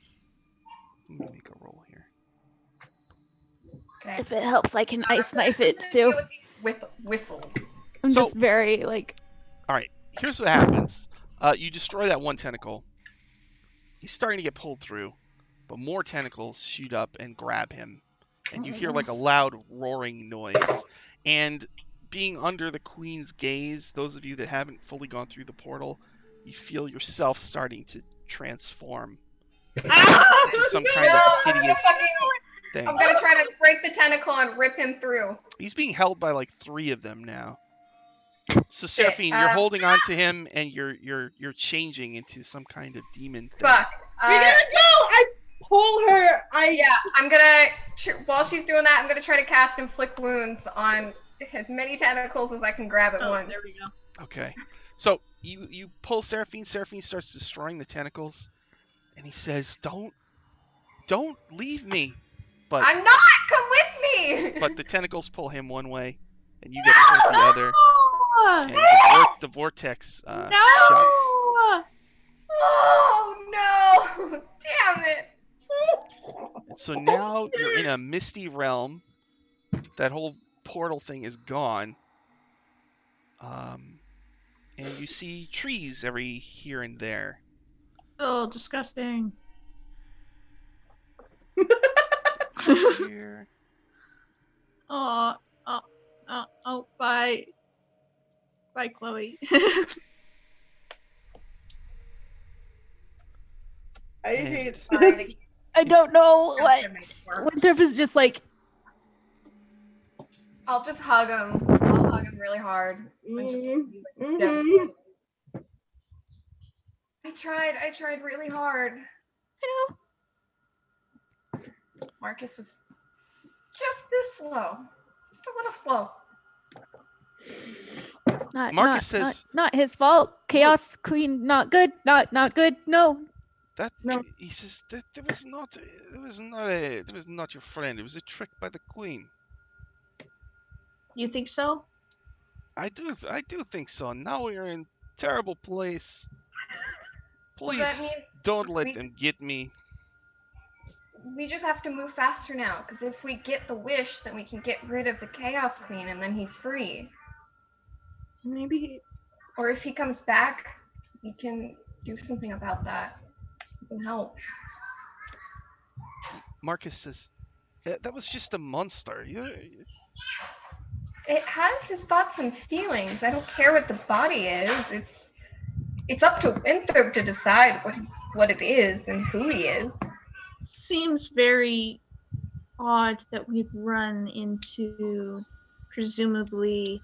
make a roll here.
Okay.
If it helps, I can ice knife it too.
With whistles.
I'm
So-
just very like.
All right, here's what happens. You destroy that one tentacle. He's starting to get pulled through, but more tentacles shoot up and grab him, and you hear like a loud roaring noise. And being under the queen's gaze, those of you that haven't fully gone through the portal, you feel yourself starting to transform into some kind of hideous thing.
I'm gonna try to break the tentacle and rip him through.
He's being held by like 3 of them now. So Seraphine, you're holding on to him, and you're changing into some kind of demon thing.
Fuck.
We gotta go! I pull her.
I'm gonna, while she's doing that, I'm gonna try to cast Inflict Wounds on as many tentacles as I can grab at once.
There we go.
Okay. So you pull Seraphine. Seraphine starts destroying the tentacles, and he says, "Don't leave me." But
I'm not! Come with me!
but the tentacles pull him one way, and you get pulled the other, and the vortex shuts.
Oh no! Damn it!
And so now you're in a misty realm. That whole portal thing is gone. And you see trees every here and there.
Oh, disgusting.
Here.
Oh, bye. Bye, Chloe.
I hate
Fine.
I don't know
I'm
what.
gonna make it work.
Winthrop is just like.
I'll just hug him. I'll hug him really hard. And just be like, devastated. I tried really hard.
I know.
Marcus was just this slow. Just a little slow.
It's not,
Marcus
not,
says-
not his fault. Chaos Queen, not good. Not good. No.
That
No.
he says that there was not your friend. It was a trick by the queen.
You think so?
I do think so. Now we're in terrible place.
Well,
Please
that means
don't let
we-
them get me.
We just have to move faster now, because if we get the wish, then we can get rid of the Chaos Queen, and then he's free.
Maybe.
Or if he comes back, we can do something about that. We can help.
Marcus says, that was just a monster.
It has his thoughts and feelings. I don't care what the body is. It's up to Winthrop to decide what it is and who he is.
Seems very odd that we've run into presumably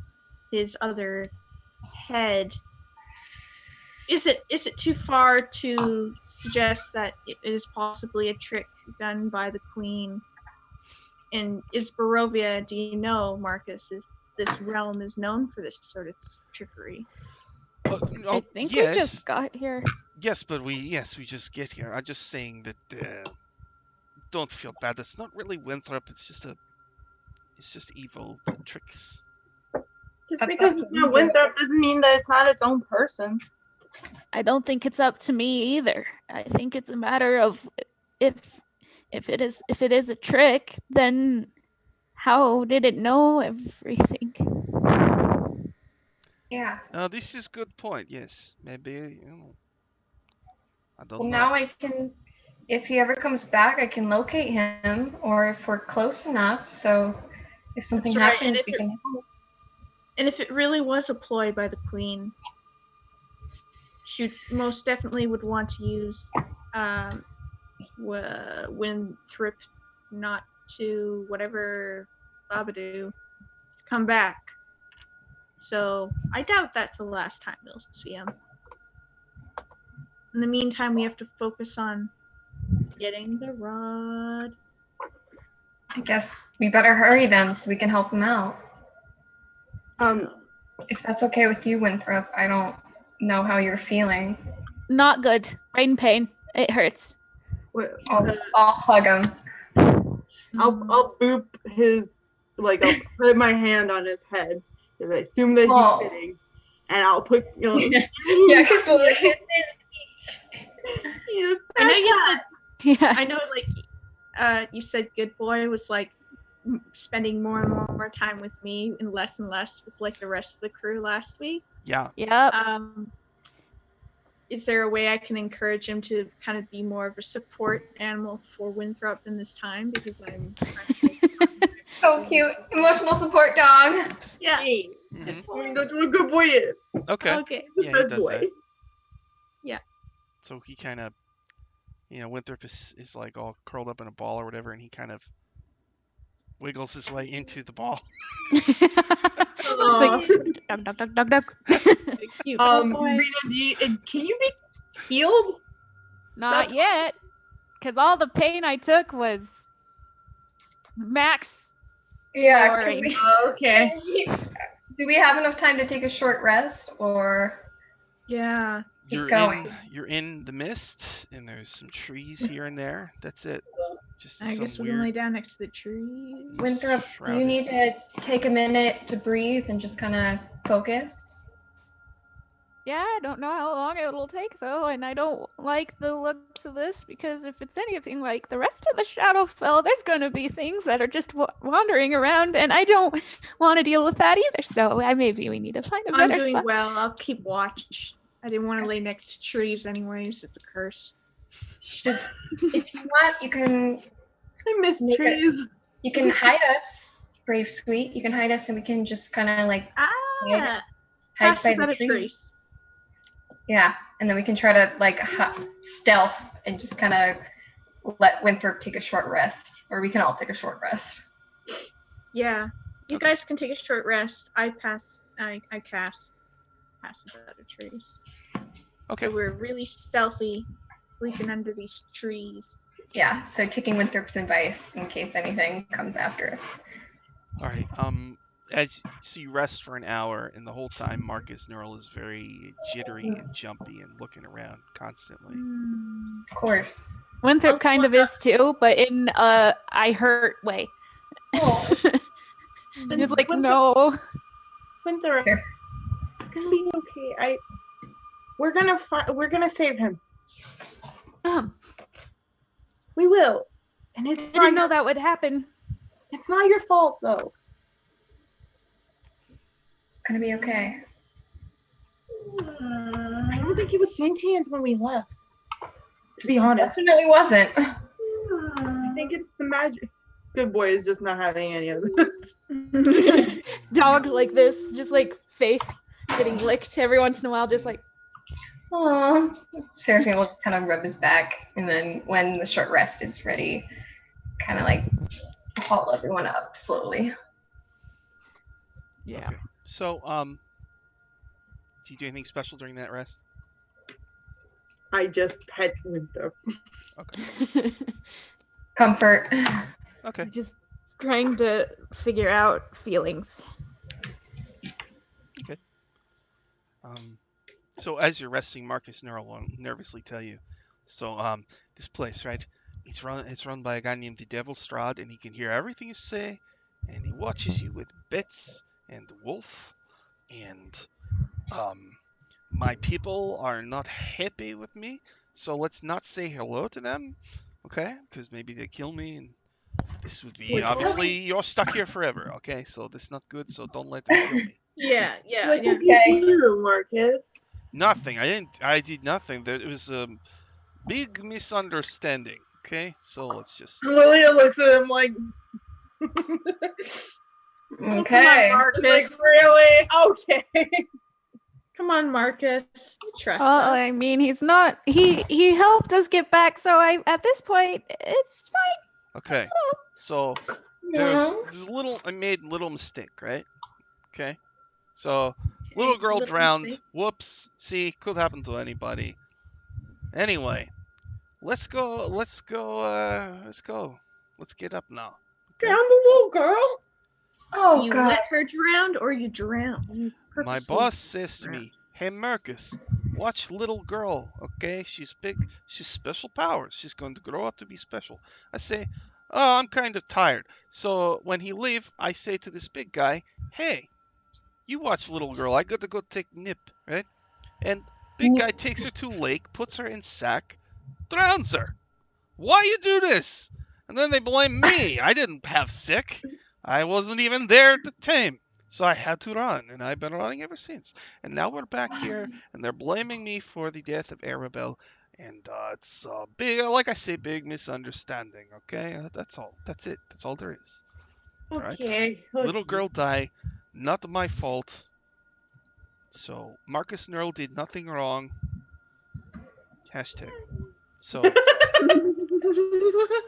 his other head. Is it too far to suggest that it is possibly a trick done by the queen? And is Barovia, do you know, Marcus, is this realm is known for this sort of trickery?
I think
yes.
we just got here.
Yes, but we just get here. I'm just saying that don't feel bad. It's not really Winthrop. It's just evil tricks.
Just
That's
because
up
it's
to
not
you.
Winthrop doesn't mean that it's not its own person.
I don't think it's up to me either. I think it's a matter of if it is a trick, then How did it know everything?
Yeah.
This is good point. Yes, maybe I don't
Well,
know.
now I can, if he ever comes back, I can locate him, or if we're close enough, so if something
That's right, and
happens,
if
we
it-
can help.
And if it really was a ploy by the queen, she most definitely would want to use Winthrop not to whatever Babadoo to come back. So I doubt that's the last time we'll see him. In the meantime, we have to focus on getting the rod.
I guess we better hurry then so we can help him out. If that's okay with you, Winthrop, I don't know how you're feeling.
Not good. Brain pain. It hurts.
I'll hug him.
I'll boop his, like, I'll put my hand on his head because I assume that
Oh.
he's sitting, and I'll put,
Yeah, because the
I know you said
Yeah.
I know, like, you said good boy was like spending more and more time with me and less with like the rest of the crew last week.
Yeah.
Yep.
Is there a way I can encourage him to kind of be more of a support animal for Winthrop in this time? Because I'm
so cute. Emotional support dog.
yeah.
Hey,
Mhm.
I mean, that's what a good boy is.
Okay.
Okay.
The
Yeah, he
best
does
boy.
that.
Yeah.
So he kind of, Winthrop is like all curled up in a ball or whatever, and he kind of wiggles his way into the ball.
Just like duck, duck, duck, duck, duck.
Cute little boy.
Rita, can you be healed?
Not yet, because all the pain I took was max.
Yeah,
Boring.
Okay.
do we have enough time to take a short rest, or
Yeah.
You're
going.
you're in the mist, and there's some trees here and there. That's it. Just
I
some
guess we can lay
weird.
down next to the tree.
Winthrop, do you
shrouded-
need to take a minute to breathe and just kind of focus?
Yeah, I don't know how long it'll take though, and I don't like the looks of this because if it's anything like the rest of the Shadowfell, there's going to be things that are just wandering around, and I don't want to deal with that either. So maybe we need to find a
I'm
better
doing
spot.
well. I'll keep watch. I didn't want to lay next to trees anyways. It's a curse.
If you want, you can
I miss
Make it-
trees.
hide us, Bravesweet. You can hide us, and we can just kind of like hide
Pass
by
without
the
a
tree.
trace.
Yeah, and then we can try to like stealth and just kind of let Winthrop take a short rest, or we can all take a short rest.
Yeah. You
Okay.
guys can take a short rest. I cast pass without a trace.
Okay.
So we're really stealthy, sleeping under these trees.
Yeah, so taking Winthrop's advice in case anything comes after us.
All right. So you rest for an hour, and the whole time Marcus Neural is very jittery and jumpy and looking around constantly.
Of course.
Winthrop kind of is too, but in a I hurt way. Just like no.
Winthrop,
Here.
it's gonna be okay. We're gonna save him. We will. And
I didn't know that would happen.
it's not your fault though.
It's gonna be okay.
I don't think he was sentient when we left. To be honest.
Definitely wasn't.
I think it's the magic. Good boy is just not having any of this.
Dog like this, just like face getting licked every once in a while, just like
Aww. Seraphim will just kind of rub his back, and then when the short rest is ready, kind of like haul everyone up slowly.
yeah.
Okay. So, do you do anything special during that rest?
I just pet Winthrop.
Okay.
Comfort.
Okay.
Just trying to figure out feelings.
So as you're resting, Marcus Neural will nervously tell you. So, this place, right? It's run by a guy named the Devil Strahd, and he can hear everything you say, and he watches you with Bits and the Wolf, and my people are not happy with me, so let's not say hello to them, okay? Because maybe they kill me, and This would be obviously you're stuck here forever. Okay, so this is not good. So don't let them kill me.
Yeah, yeah,
What
yeah.
did you do, Marcus?
Nothing. I did nothing. It was a big misunderstanding. Okay, so let's just.
Lilia looks at him like,
Okay.
Marcus.
like really? Okay.
Come on, Marcus. You trust
Well,
us.
I mean, he's not. He helped us get back, so at this point, it's fine.
Okay, so there's a little. I made a little mistake, right? Okay, so little girl
little
drowned.
mistake.
Whoops. See, could happen to anybody. Anyway, let's go. Let's go. Let's get up now.
Found the little girl.
Oh
You
god.
let her drown or you drown? You
My
purposely
boss says to
drown.
me, "Hey Marcus, watch little girl, okay? She's big. She's special powers. She's going to grow up to be special." I say, "Oh, I'm kind of tired." So when he leave, I say to this big guy, "Hey, you watch little girl. I got to go take nip, right?" And big guy takes her to lake, puts her in sack, drowns her. Why you do this? And then they blame me. I didn't have sick. I wasn't even there to tame. So I had to run, and I've been running ever since. And now we're back here, and they're blaming me for the death of Arabelle. And it's a big, like I say, big misunderstanding, okay? That's all. That's it. That's all there is. Alright?
Okay.
Little girl die, not my fault. So Marcus and Earl did nothing wrong. Hashtag. So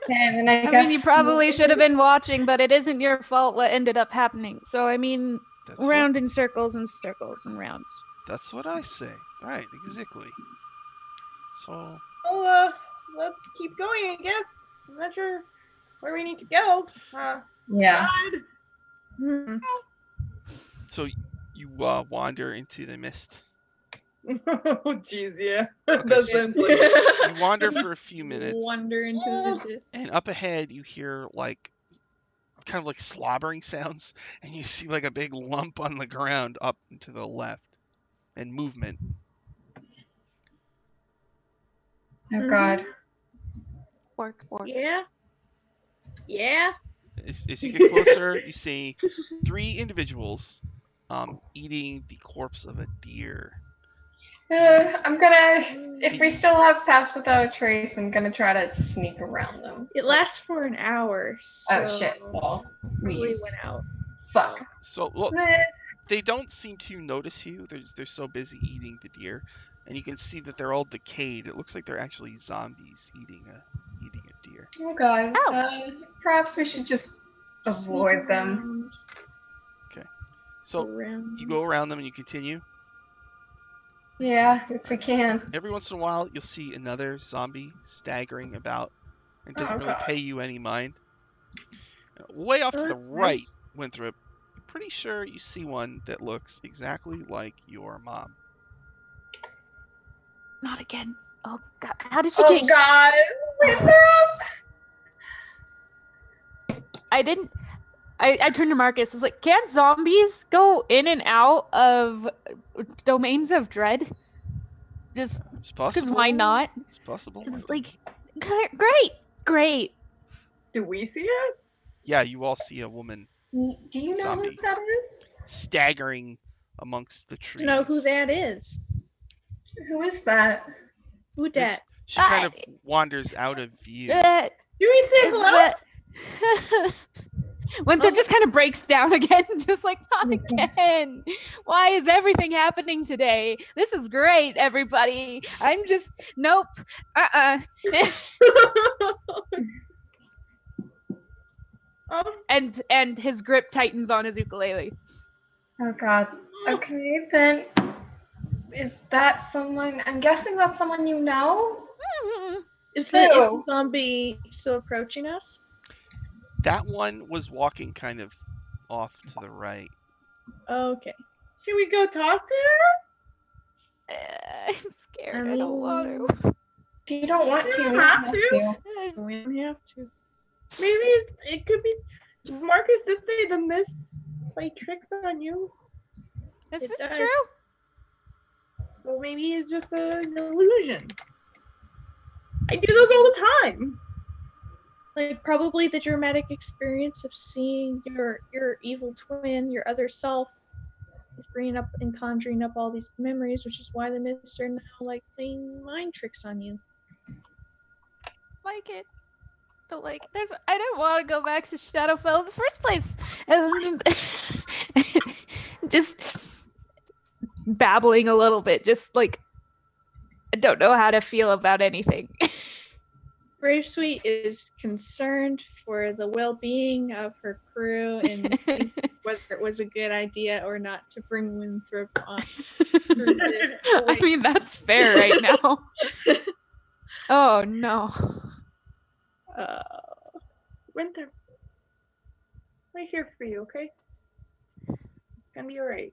And then I
I
guess
mean, you probably should have been watching, but it isn't your fault what ended up happening. So I mean,
that's
round in circles and circles and rounds.
that's what I say. Right, exactly. So
Well, let's keep going, I guess. I'm not sure where we need to go.
Yeah.
God.
Hmm.
so you wander into the mist.
Oh, jeez, yeah.
Okay,
That's
so-
like,
You wander for a few minutes,
Wander into the distance.
and up ahead you hear like kind of like slobbering sounds, and you see like a big lump on the ground up and to the left, and movement.
Oh god.
Work.
Yeah. Yeah.
As you get closer, you see 3 individuals eating the corpse of a deer.
I'm gonna, if we still have Pass Without a Trace, I'm gonna try to sneak around them.
It lasts for an hour.
Oh
so
shit. Well, we
we
used
went out.
fuck.
So well,
Meh.
they don't seem to notice you. They're so busy eating the deer, and you can see that they're all decayed. It looks like they're actually zombies eating a deer.
Oh god.
Oh.
Perhaps we should just avoid them.
So
Around.
you go around them and you continue.
Yeah, if we can.
Every once in a while, you'll see another zombie staggering about, and doesn't
Oh,
really
God.
pay you any mind. Way off to the
That's
right,
nice.
Winthrop, I'm pretty sure you see one that looks exactly like your mom.
Not again. Oh god. How did she
Oh
get?
god. Winthrop!
I didn't. I turned to Marcus. I was like, "Can't zombies go in and out of domains of dread? Just
It's possible.
because why not?
It's possible.
It's like, great.
do we see it?
Yeah, you all see a woman
Do you know
Zombie.
who that is?
staggering amongst the trees.
You know who that is?
Who is that?
Who that?
She kind of wanders out of view.
Do we say hello?
Winthrop just kind of breaks down again, just like, not again. Why is everything happening today? This is great, everybody. I'm just, nope. And his grip tightens on his ukulele.
Oh god. Okay, then. Is that someone? I'm guessing that's someone you know?
Is the
Who?
zombie still approaching us?
That one was walking kind of off to the right.
Okay.
Should we go talk to her?
I'm scared. I don't want to.
If you don't want to,
You
you
don't
don't
have
have
to.
to.
There's-
We don't have to.
Maybe it could be. Marcus did say the mist play tricks on you.
Is
It
this
does.
true?
Well, maybe it's just an illusion. I do those all the time.
Like probably the dramatic experience of seeing your evil twin, your other self, is bringing up and conjuring up all these memories, which is why the myths are now like playing mind tricks on you.
Like it. Don't like it. I didn't want to go back to Shadowfell in the first place. And just babbling a little bit, just like I don't know how to feel about anything.
Bravesweet is concerned for the well-being of her crew and whether it was a good idea or not to bring Winthrop on.
I mean, that's fair right now. Oh no.
Winthrop, we're here for you, okay? It's gonna be alright.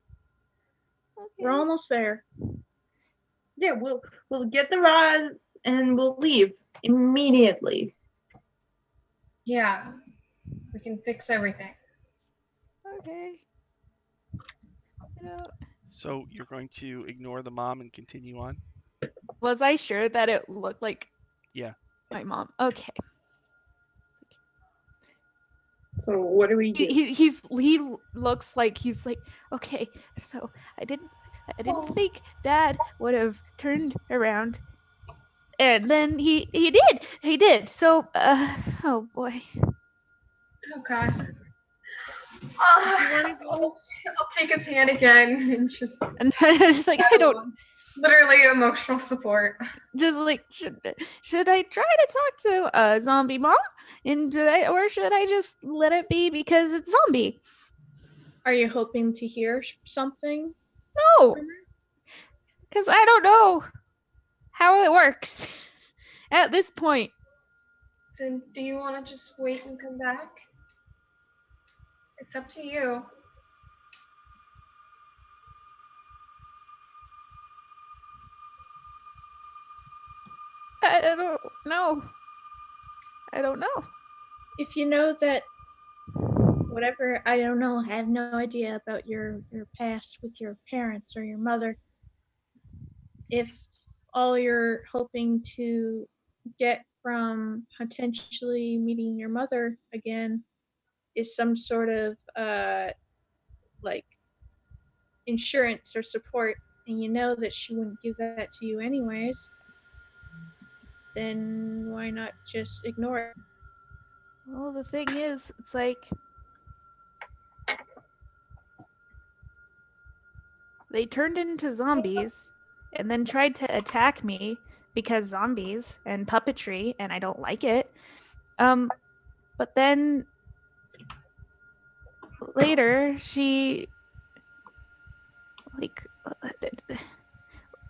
Okay.
We're almost there.
Yeah, we'll get the rod and we'll leave immediately.
Yeah. We can fix everything.
Okay. You know,
So you're going to ignore the mom and continue on?
was I sure that it looked like
Yeah.
my mom? Okay.
So what do we do?
He looks like he's like, okay, so I didn't think Dad would have turned around, and then he did. So oh boy.
Oh god. I'll take his hand again and just
And I just like I don't
literally emotional support.
just like should I try to talk to a zombie mom, and should I just let it be because it's zombie?
Are you hoping to hear something?
No, because I don't know how it works at this point.
Then do you want to just wait and come back? It's up to you.
I don't know. I don't know.
If you know that whatever, I don't know, I have no idea about your past with your parents or your mother. If all you're hoping to get from potentially meeting your mother again is some sort of like insurance or support, and you know that she wouldn't give that to you anyways, then why not just ignore it?
Well, the thing is, it's like they turned into zombies and then tried to attack me because zombies and puppetry, and I don't like it. But then later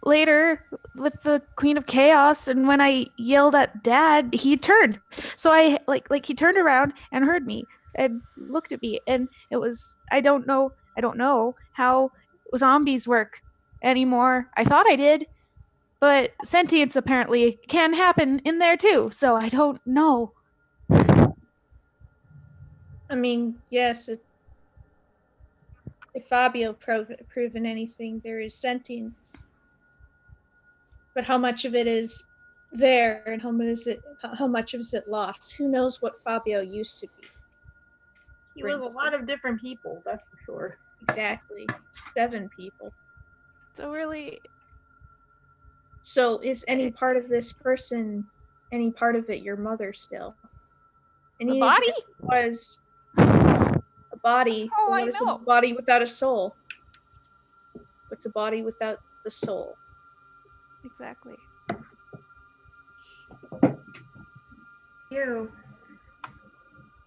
later with the Queen of Chaos, and when I yelled at Dad, he turned. So I like he turned around and heard me and looked at me, and it was I don't know how zombies work anymore. I thought I did, but sentience apparently can happen in there too. So I don't know.
I mean, yes, if Fabio proven anything, there is sentience. But how much of it is there and how much is it lost? Who knows what Fabio used to be?
He was a lot of different people, that's for sure.
Exactly. 7 people.
So really,
so is any part of this person, any part of it your mother still?
the body?
Was a body.
That's all
What
I
is
know.
a body without a soul? What's a body without the soul?
Exactly.
You.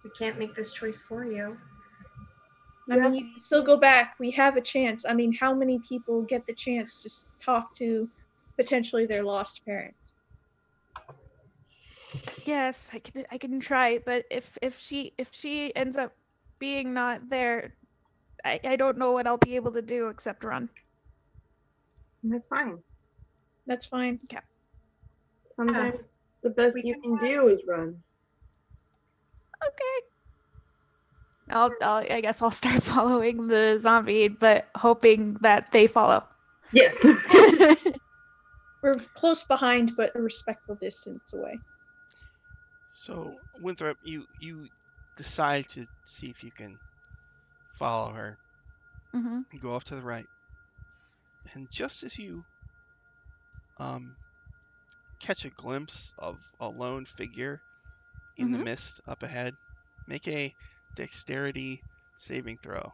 We can't make this choice for you.
I mean, you can still go back. We have a chance. I mean, how many people get the chance to talk to potentially their lost parents?
Yes, I can try, but if she ends up being not there, I don't know what I'll be able to do except run.
That's fine.
That's fine.
Okay.
Sometimes the best you can do is run.
Okay. I guess I'll start following the zombie, but hoping that they follow.
Yes.
We're close behind, but a respectful distance away.
So, Winthrop, you decide to see if you can follow her.
Mm-hmm.
You go off to the right. And just as you catch a glimpse of a lone figure in the mist up ahead, make a dexterity saving throw.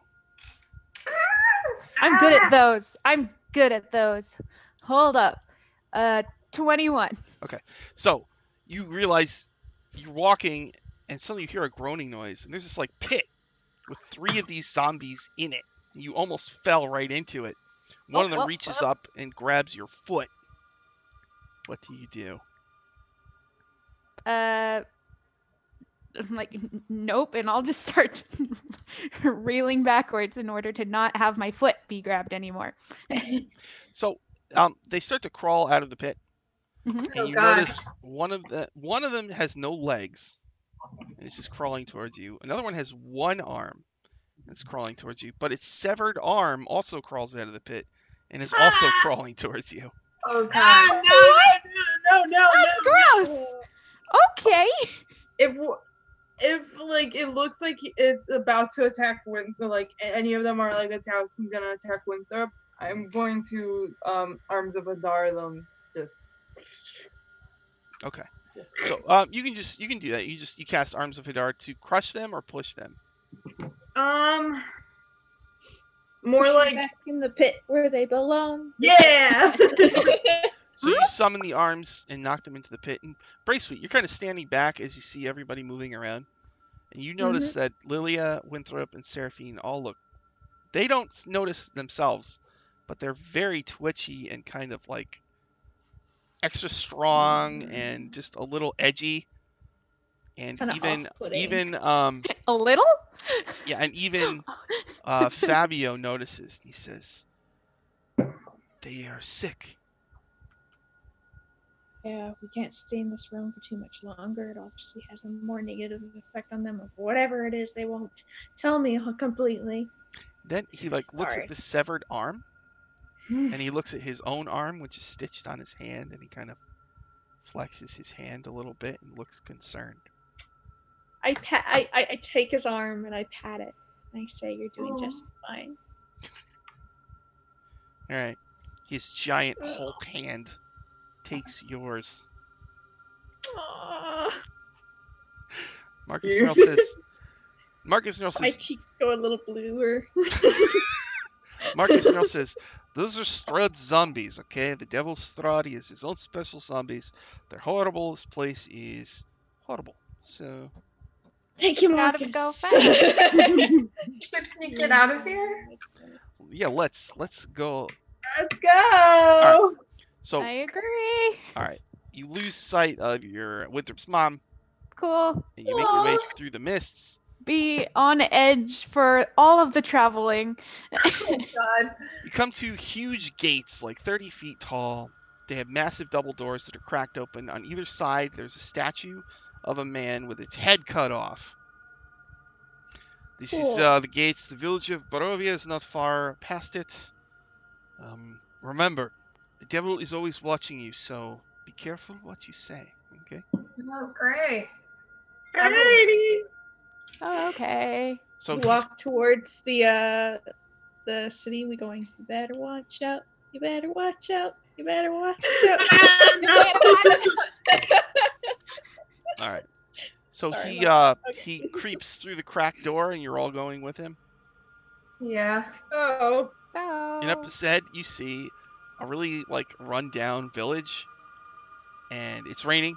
I'm good at those. I'm good at those. Hold up. 21.
Okay. So, you realize you're walking and suddenly you hear a groaning noise, and there's this like pit with 3 of these zombies in it. You almost fell right into it. One of them reaches up and grabs your foot. What do you do?
I'm like, nope, and I'll just start reeling backwards in order to not have my foot be grabbed anymore.
So, they start to crawl out of the pit,
Mhm.
and you notice one of them has no legs, and it's just crawling towards you. Another one has 1 arm, and it's crawling towards you, but its severed arm also crawls out of the pit, and is also crawling towards you.
Oh god.
No.
That's gross. Okay.
If like it looks like it's about to attack Winthrop, like any of them are like gonna attack Winthrop, I'm going to Arms of Adar them just.
Okay. So you can do that. You cast Arms of Hadar to crush them or push them.
More
Push
like
them back in the pit where they belong.
yeah.
So you summon the arms and knock them into the pit. And Bravesweet, you're kind of standing back as you see everybody moving around, and you notice that Lilia, Winthrop, and Seraphine all look. They don't notice themselves, but they're very twitchy and kind of like extra strong and just a little edgy. And
Kinda
even
A little?
yeah, and even Fabio notices. He says, "They are sick."
Yeah, we can't stay in this room for too much longer. It obviously has a more negative effect on them of whatever it is. They won't tell me completely.
Then he like looks
Sorry.
at the severed arm, and he looks at his own arm, which is stitched on his hand, and he kind of flexes his hand a little bit and looks concerned.
I take his arm and I pat it. And I say, "You're doing just fine."
All right, his giant Hulk hand takes yours.
Aww.
Marcus Merrill says. Marcus Merrill
My
says.
cheeks go a little bluer.
Marcus Merrill says, "Those are Strahd zombies, okay? The Devil's Strahd, he has his own special zombies. They're horrible. This place is horrible. So,
Thank you,
Gotta
Marcus.
go fast.
Can you get out of here?
yeah, let's go.
Let's go.
So,
I agree.
all right, you lose sight of your Winthrop's mom,
Cool.
and you make your way through the mists.
Be on edge for all of the traveling.
Oh god.
You come to huge gates, like 30 feet tall. They have massive double doors that are cracked open. On either side, there's a statue of a man with its head cut off. This is the gates. The village of Barovia is not far past it. Remember, the devil is always watching you, so be careful what you say, okay?
Oh great.
Oh, okay.
So
We walk towards the city. We going, "You better watch out. You better watch out. You better watch out."
all right. So
Sorry,
he creeps through the cracked door, and you're all going with him.
Yeah.
Oh.
And up ahead, you see a really like run-down village, and it's raining,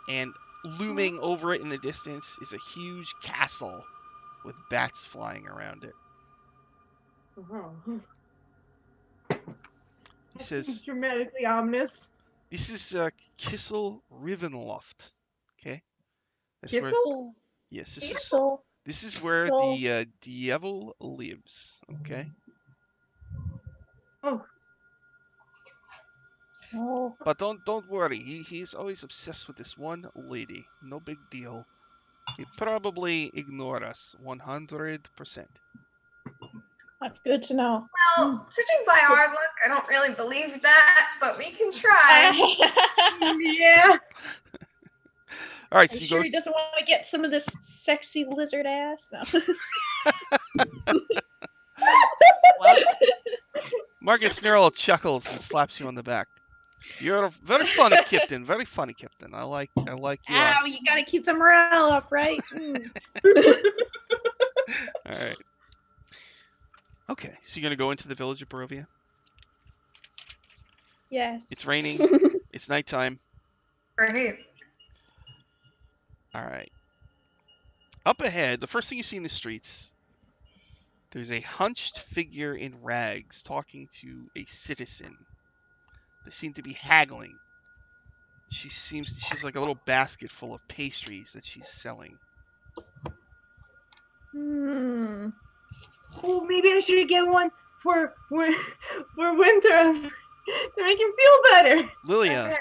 and looming over it in the distance is a huge castle with bats flying around it. He says,
dramatically ominous.
"This is Kissel Rivenloft." Okay. That's where.
Kissel?
Yes,
Kissel.
this is where the devil lives. Okay.
Oh.
But don't worry. He's always obsessed with this one lady. No big deal. He probably ignore us 100%.
That's good to know.
Well, judging by our look, I don't really believe that, but we can try.
Yeah.
All right,
Are
so
you
you
sure
go.
he doesn't want to get some of this sexy lizard ass? No.
Well,
Marcus Snarl chuckles and slaps you on the back. You're very funny, Captain. Very funny, Captain. I like you.
Ow, you gotta keep the morale up, right?
All right. Okay, so you're gonna go into the village of Barovia.
Yes.
It's raining. It's nighttime.
Great.
All right. Up ahead, the first thing you see in the streets, there's a hunched figure in rags talking to a citizen. They seem to be haggling. She's like a little basket full of pastries that she's selling.
Hmm.
Oh, maybe I should get one for winter to make him feel better.
Lilia,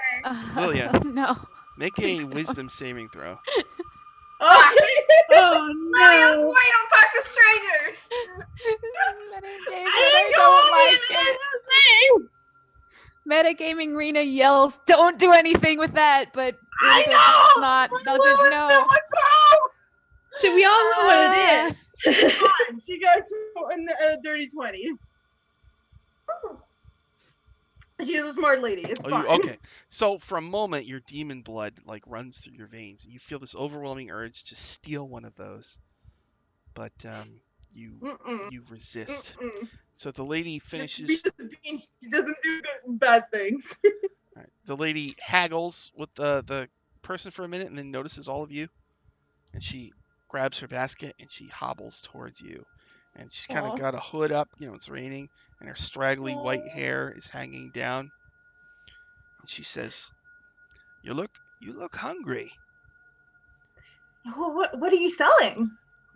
Lilia.
No.
make
Please
a
don't.
wisdom saving throw.
Oh,
Oh
William,
no.
why don't talk to strangers?
I don't like it. Metagaming Rena yells, "Don't do anything with that!" But
I
Rena
know!
doesn't know.
So we all know what it is.
Fine. She got a dirty 20. She's a smart lady. It's fine.
Okay. So for a moment, your demon blood like runs through your veins, and you feel this overwhelming urge to steal one of those, but you resist. So the lady finishes.
She doesn't do bad things.
All right. The lady haggles with the person for a minute, and then notices all of you, and she grabs her basket and she hobbles towards you, and she's kind of
Aw.
got a hood up. It's raining, and her straggly white hair is hanging down. And she says, "You look hungry."
What are you selling?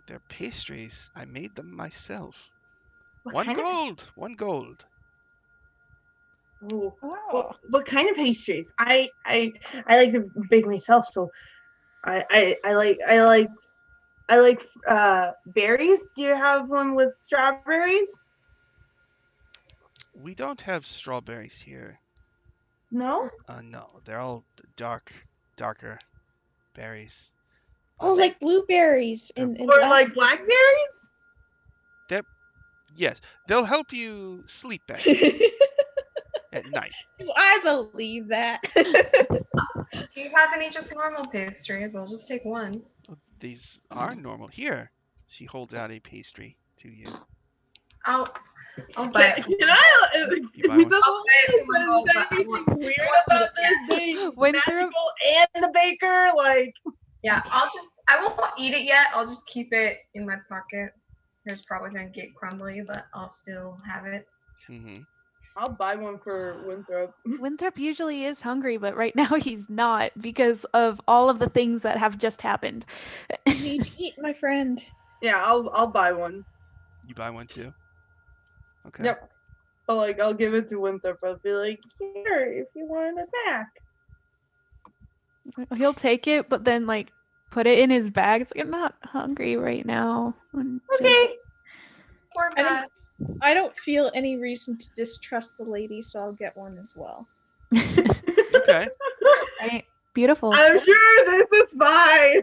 They're pastries. I made them myself.
What
One
kind of-
gold. One gold.
Ooh,
Oh.
what kind of pastries? I like to bake myself, so I like berries. Do you have one with strawberries?
We don't have strawberries here.
No.
No, they're all darker berries.
Oh, like blueberries and
Or like blackberries?
Yes, they'll help you sleep better at night.
Do I believe that?
Do you have any just normal pastries? I'll just take one.
These are normal. Here, she holds out a pastry to you.
I'll buy it.
Can I?
You buy
He
one?
doesn't
I'll buy it for one, but I
anything
want-
weird about this being
Winthrop-
magical and the baker. Like,
Yeah, I won't eat it yet. I'll just keep it in my pocket. It's probably gonna get crumbly, but I'll still have it.
Mm-hmm.
I'll buy one for Winthrop.
Winthrop usually is hungry, but right now he's not because of all of the things that have just happened.
You need to eat, my friend.
Yeah, I'll buy one.
You buy one too? Okay.
Yep. But like, I'll give it to Winthrop. I'll be like, here, if you want a snack.
He'll take it, but then like put it in his bag. It's like, I'm not hungry right now. I'm
Okay.
Poor
I don't-
Matt.
I don't feel any reason to distrust the lady, so I'll get one as well.
Okay.
Right. Beautiful.
I'm sure this is fine.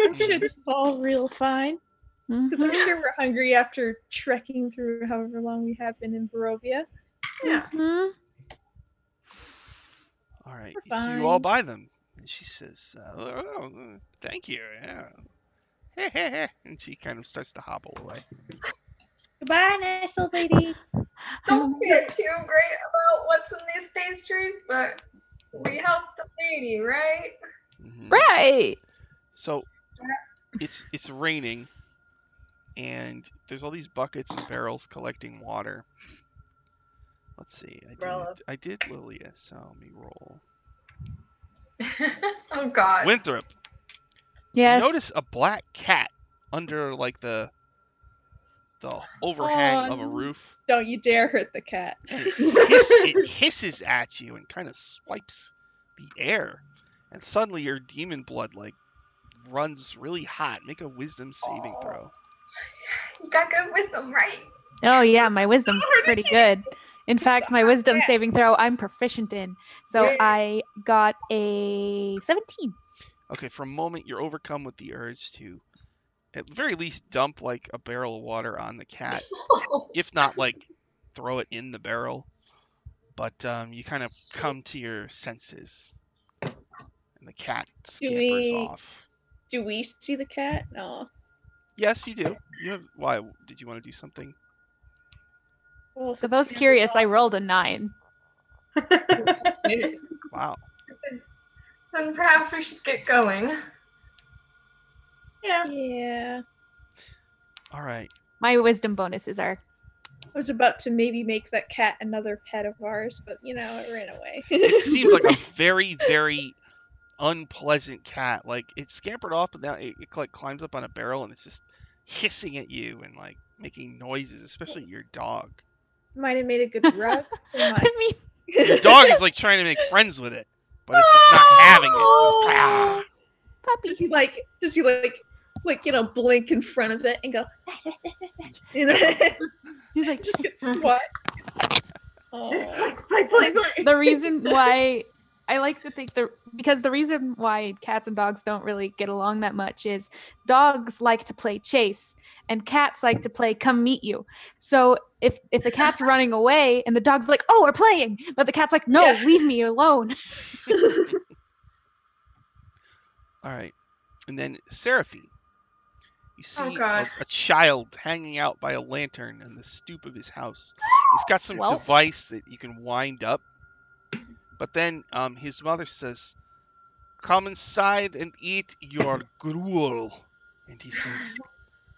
I'm sure this is all real fine. Because I'm
Mhm.
sure we're hungry after trekking through however long we have been in Barovia.
Yeah.
Mhm.
All right.
We're
So you all
fine.
buy them. And she says, "Oh, thank you." Yeah. And she kind of starts to hobble away.
Goodbye, nice old lady.
Don't feel too great about what's in these pastries, but we helped the lady, right?
Mhm.
Right.
So it's raining, and there's all these buckets and barrels collecting water. Let's see.
Umbrella.
I did Lilia, so let me roll.
Oh God.
Winthrop,
Yes.
notice a black cat under like the overhang of a
no.
roof.
Don't you dare hurt the cat.
And it hisses at you and kind of swipes the air. And suddenly your demon blood like runs really hot. Make a wisdom saving throw.
You got good wisdom, right?
Oh yeah, my wisdom's pretty good. In fact, my wisdom saving throw I'm proficient in. So
Yay.
I got a 17.
Okay, for a moment, you're overcome with the urge to, at the very least, dump like a barrel of water on the cat, if not like throw it in the barrel. But you kind of come to your senses, and the cat scampers off.
Do we see the cat? No.
Yes, you do. You have. Why did you want to do something?
Well, if
For
it
those
scampers
curious, I
off-
rolled a 9.
Wow.
Then perhaps we should get going.
Yeah.
Yeah.
All right.
My wisdom bonuses are.
I was about to maybe make that cat another pet of ours, but it ran away.
It seemed like a very, very unpleasant cat. Like it scampered off, but now it like climbs up on a barrel and it's just hissing at you and like making noises, especially your dog.
Might have made a good rug.
I mean,
Your dog is like trying to make friends with it, but it's just not having it. Just, ah.
puppy.
Does he blink in front of it and go?
He's like,
Just get squat. Oh.
the reason why I like to think because the reason why cats and dogs don't really get along that much is dogs like to play chase and cats like to play come meet you. So if the cat's running away and the dog's like, oh, we're playing, but the cat's like, no,
Yeah.
leave me alone.
All right. And then Seraphine. You see
Oh, God.
a child hanging out by a lantern on the stoop of his house. He's got some
Well.
device that you can wind up. But then his mother says, come inside and eat your gruel. And he says,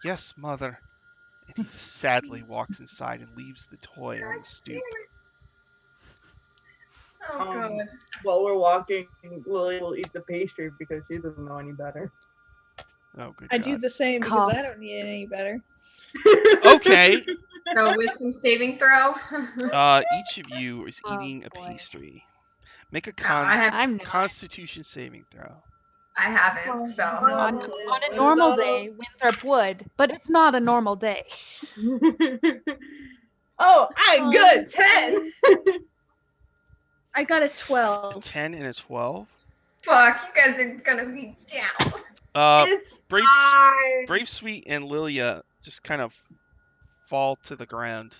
yes, mother. And he just sadly walks inside and leaves the toy on the stoop.
Oh, God.
While we're walking, Lily will eat the pastry because she doesn't know any better.
Oh, good
I
God.
do the same because
Cough.
I don't need it any better.
Okay.
So wisdom saving throw.
Each of you is
Oh,
eating a
boy.
pastry. Make a
I'm not.
Constitution saving throw.
I haven't. So
On a normal day, Winthrop would, but it's not a normal day.
Oh, I'm good. 10.
I got a
A
12.
10 and a 12.
fuck, you guys are gonna be down.
It's
Brave,
fine.
Bravesweet and Lilia just kind of fall to the ground,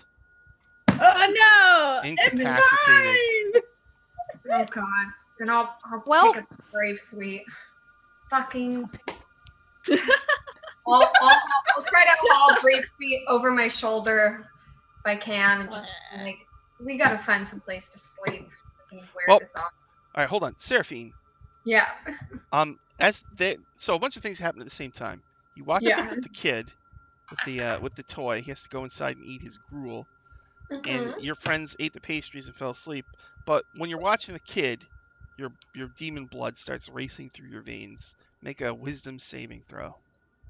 Oh no!
incapacitated.
Oh, God. Then I'll
Well-
pick up the Bravesweet. Fucking. I'll try to haul Bravesweet over my shoulder if I can, and just like, we gotta find some place to sleep. And wear
Well-
this off.
All right, hold on, Seraphine.
Yeah.
So a bunch of things happen at the same time. You watch
Yeah.
the kid with the toy. He has to go inside and eat his gruel,
Mhm.
and your friends ate the pastries and fell asleep. But when you're watching the kid, your demon blood starts racing through your veins. Make a wisdom saving throw.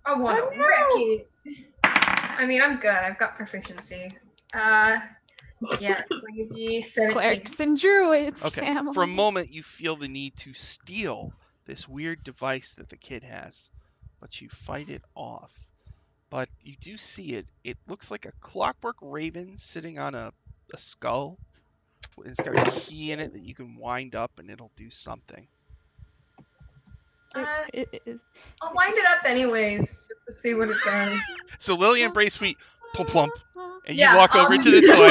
I want to wreck it. I mean, I'm good. I've got proficiency. Yeah, maybe 17.
Clerics and druids.
Okay.
family.
For a moment, you feel the need to steal this weird device that the kid has, but you fight it off. But you do see it. It looks like a clockwork raven sitting on a skull. It's got a key in it that you can wind up, and it'll do something.
I'll wind it up anyways, just to see what it does.
So Lily and Bravesweet plump, and you
Yeah,
walk
I'll
over
be
to the toy.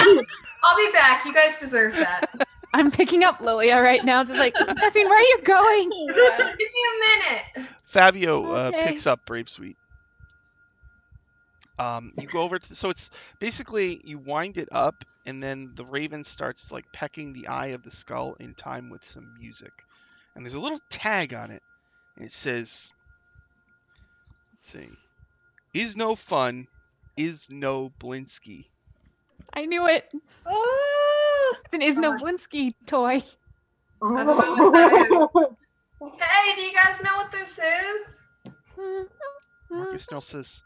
I'll be back. You guys deserve that.
I'm picking up Lilia right now, just like, Seraphine, where are you going?
Give me a minute.
Fabio
Okay.
picks up Bravesweet. You go over to, so it's basically you wind it up, and then the raven starts like pecking the eye of the skull in time with some music. And there's a little tag on it, and it says, let's see, is no fun, is no Blinsky.
I knew it.
Oh,
It's an Isnoblinsky toy.
I don't know what that is. Hey, do you guys know what this is?
Marcus Snell says,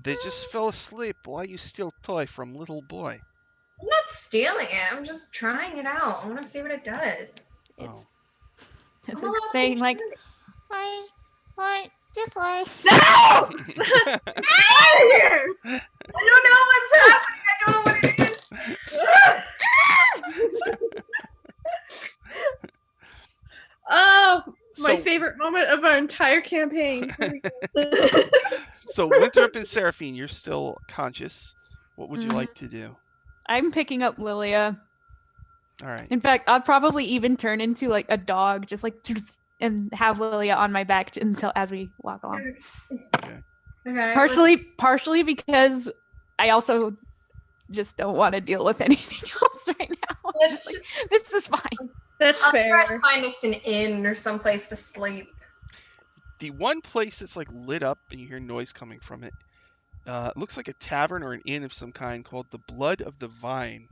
they just fell asleep. Why you steal toy from little boy?
I'm not stealing it. I'm just trying it out. I want to see what it does.
It's,
Oh.
it's
Oh,
saying like,
Why, this way.
No!
I don't know what's happening. I don't know what it is.
oh, my
So-
favorite
favorite moment of our entire campaign.
So Winthrop and Seraphine, you're still conscious. What would you like to do?
I'm picking up Lilia.
All right.
In fact, I'll probably even turn into like a dog, just like and have Lilia on my back until as we walk along.
Okay.
Okay.
Partially because I also just don't want to deal with anything else right now.
Let's
Just like, this is fine.
That's
I'll try to
fair.
find us an inn or someplace to sleep.
The one place that's like lit up and you hear noise coming from it, looks like a tavern or an inn of some kind called the Blood of the Vine.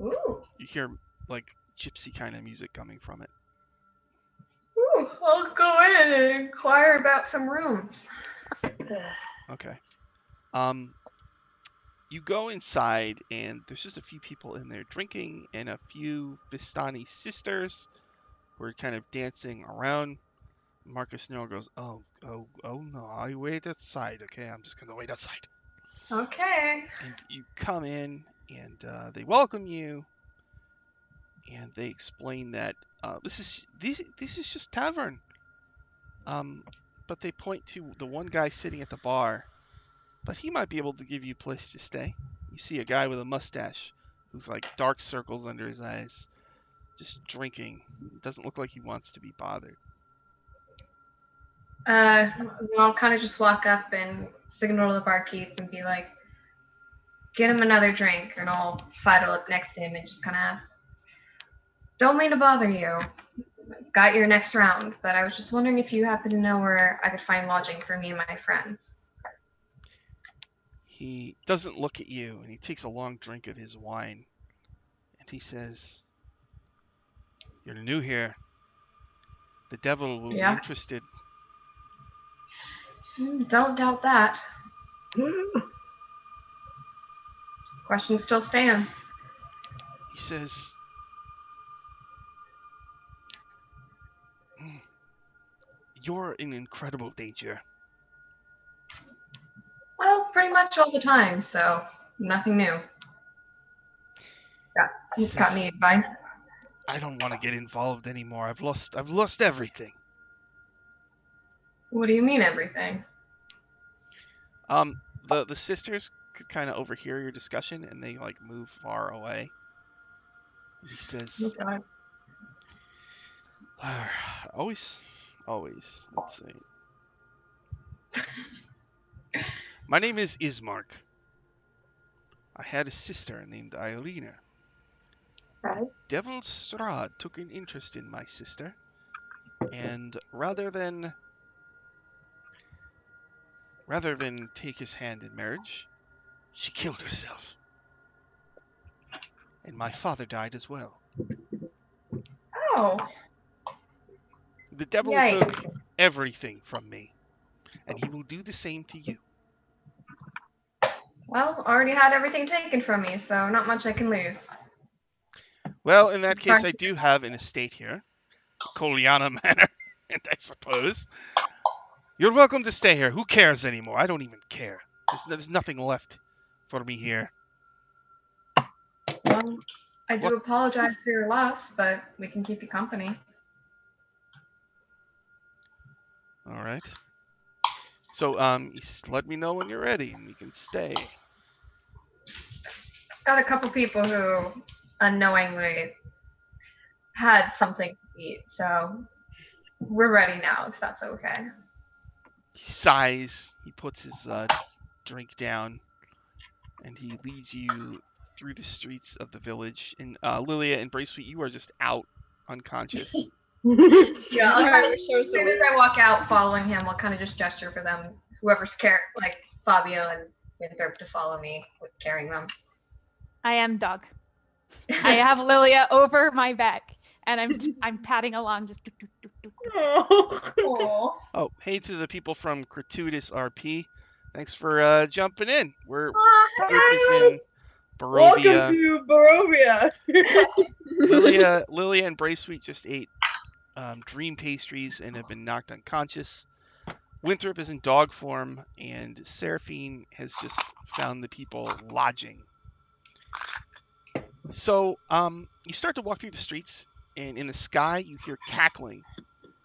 Ooh.
You hear like gypsy kind of music coming from it.
Ooh. I'll go in and inquire about some rooms.
Okay. You go inside and there's just a few people in there drinking and a few Vistani sisters who are kind of dancing around. Marcus Nero goes, oh no, I wait outside, okay? I'm just gonna wait outside.
Okay.
And you come in and they welcome you and they explain that this is just tavern. But they point to the one guy sitting at the bar, but he might be able to give you a place to stay. You see a guy with a mustache who's like dark circles under his eyes, just drinking. Doesn't look like he wants to be bothered.
I'll kind of just walk up and signal to the barkeep and be like, get him another drink, and I'll sidle up next to him and just kind of ask, don't mean to bother you. Got your next round, but I was just wondering if you happen to know where I could find lodging for me and my friends.
He doesn't look at you, and he takes a long drink of his wine, and he says, you're new here. The devil will be interested.
Don't doubt that. Question still stands.
He says, you're in incredible danger.
Well, pretty much all the time, so nothing new. Yeah, he's got me advice.
I don't want to get involved anymore. I've lost everything.
What do you mean everything?
The sisters could kind of overhear your discussion, and they like move far away. And he says,
Okay.
always. Let's see. My name is Ismark. I had a sister named Iolina.
Right.
Devil Strahd took an interest in my sister, and rather than take his hand in marriage, she killed herself. And my father died as well.
Oh.
The devil took everything from me, and he will do the same to you.
Well, already had everything taken from me, so not much I can lose.
Well, in that case, I do have an estate here, Koliana Manor, and I suppose you're welcome to stay here. Who cares anymore? I don't even care. There's nothing left for me here.
Well, I do apologize for your loss, but we can keep you company.
All right. So, let me know when you're ready, and we can stay.
Got a couple people who unknowingly had something to eat, so we're ready now, if that's okay.
He sighs. He puts his drink down, and he leads you through the streets of the village. And Lilia and Bravesweet, you are just out, unconscious.
Yeah, I'll kind of, as soon as I walk out following him, I'll kind of just gesture for them, whoever's like Fabio and Winthrop, to follow me with carrying them.
I am dog. I have Lilia over my back, and I'm padding along, just.
Oh, hey to the people from Gratuitous RP. Thanks for jumping in. We're in Barovia.
Welcome to Barovia.
Lilia and Bravesweet just ate dream pastries and have been knocked unconscious. Winthrop is in dog form, and Seraphine has just found the people lodging. So you start to walk through the streets, and in the sky you hear cackling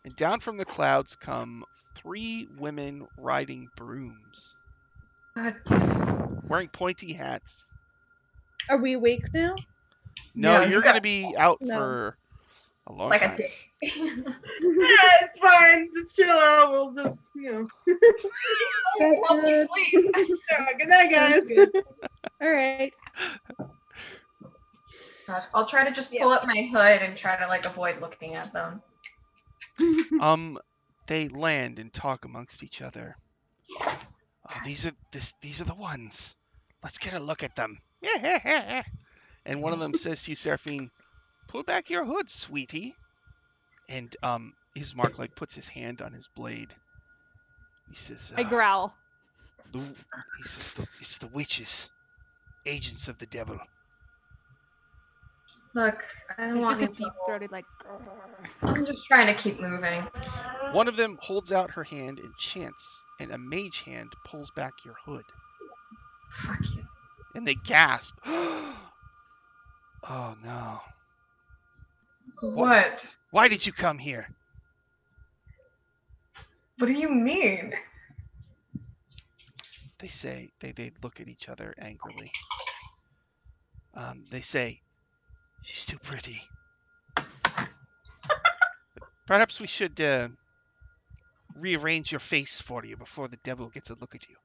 And down from the clouds come 3 women riding brooms, wearing pointy hats.
Are we awake now?
No,
No,
you're
you
going to
got
be out
No.
for a long
like
time.
a day.
Yeah, it's fine. Just chill out. We'll just,
Help me sleep.
Yeah, good night, guys.
All right.
Gosh, I'll try to just pull up my hood and try to like avoid looking at them.
They land and talk amongst each other. Oh, these are the ones. Let's get a look at them. And one of them says to you, Seraphine, "Pull back your hood, sweetie." And Ismark like puts his hand on his blade. He says,
I growl.
he says, "It's the witches, agents of the devil."
Look, I don't
It's
want
just a
any
deep
trouble.
throated like.
I'm just trying to keep moving.
One of them holds out her hand and chants, and a mage hand pulls back your hood.
Fuck you.
And they gasp. Oh no.
What?
Why did you come here?
What do you mean?
They say, they look at each other angrily. They say, "She's too pretty. Perhaps we should rearrange your face for you before the devil gets a look at you."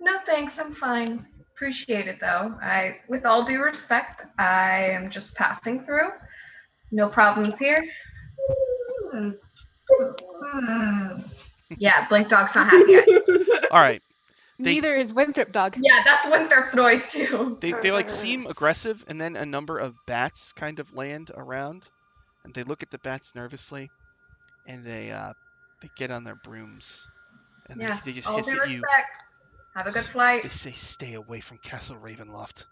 No thanks, I'm fine. Appreciate it though. With all due respect, I am just passing through. No problems here. Yeah, Blink Dog's not happy yet.
All right.
Neither is Winthrop Dog.
Yeah, that's Winthrop's noise too.
They like seem aggressive, and then a number of bats kind of land around, and they look at the bats nervously, and they get on their brooms, and
Yeah,
they just
all
hiss
due
at you.
respect. Have a good flight.
They say, "Stay away from Castle Ravenloft.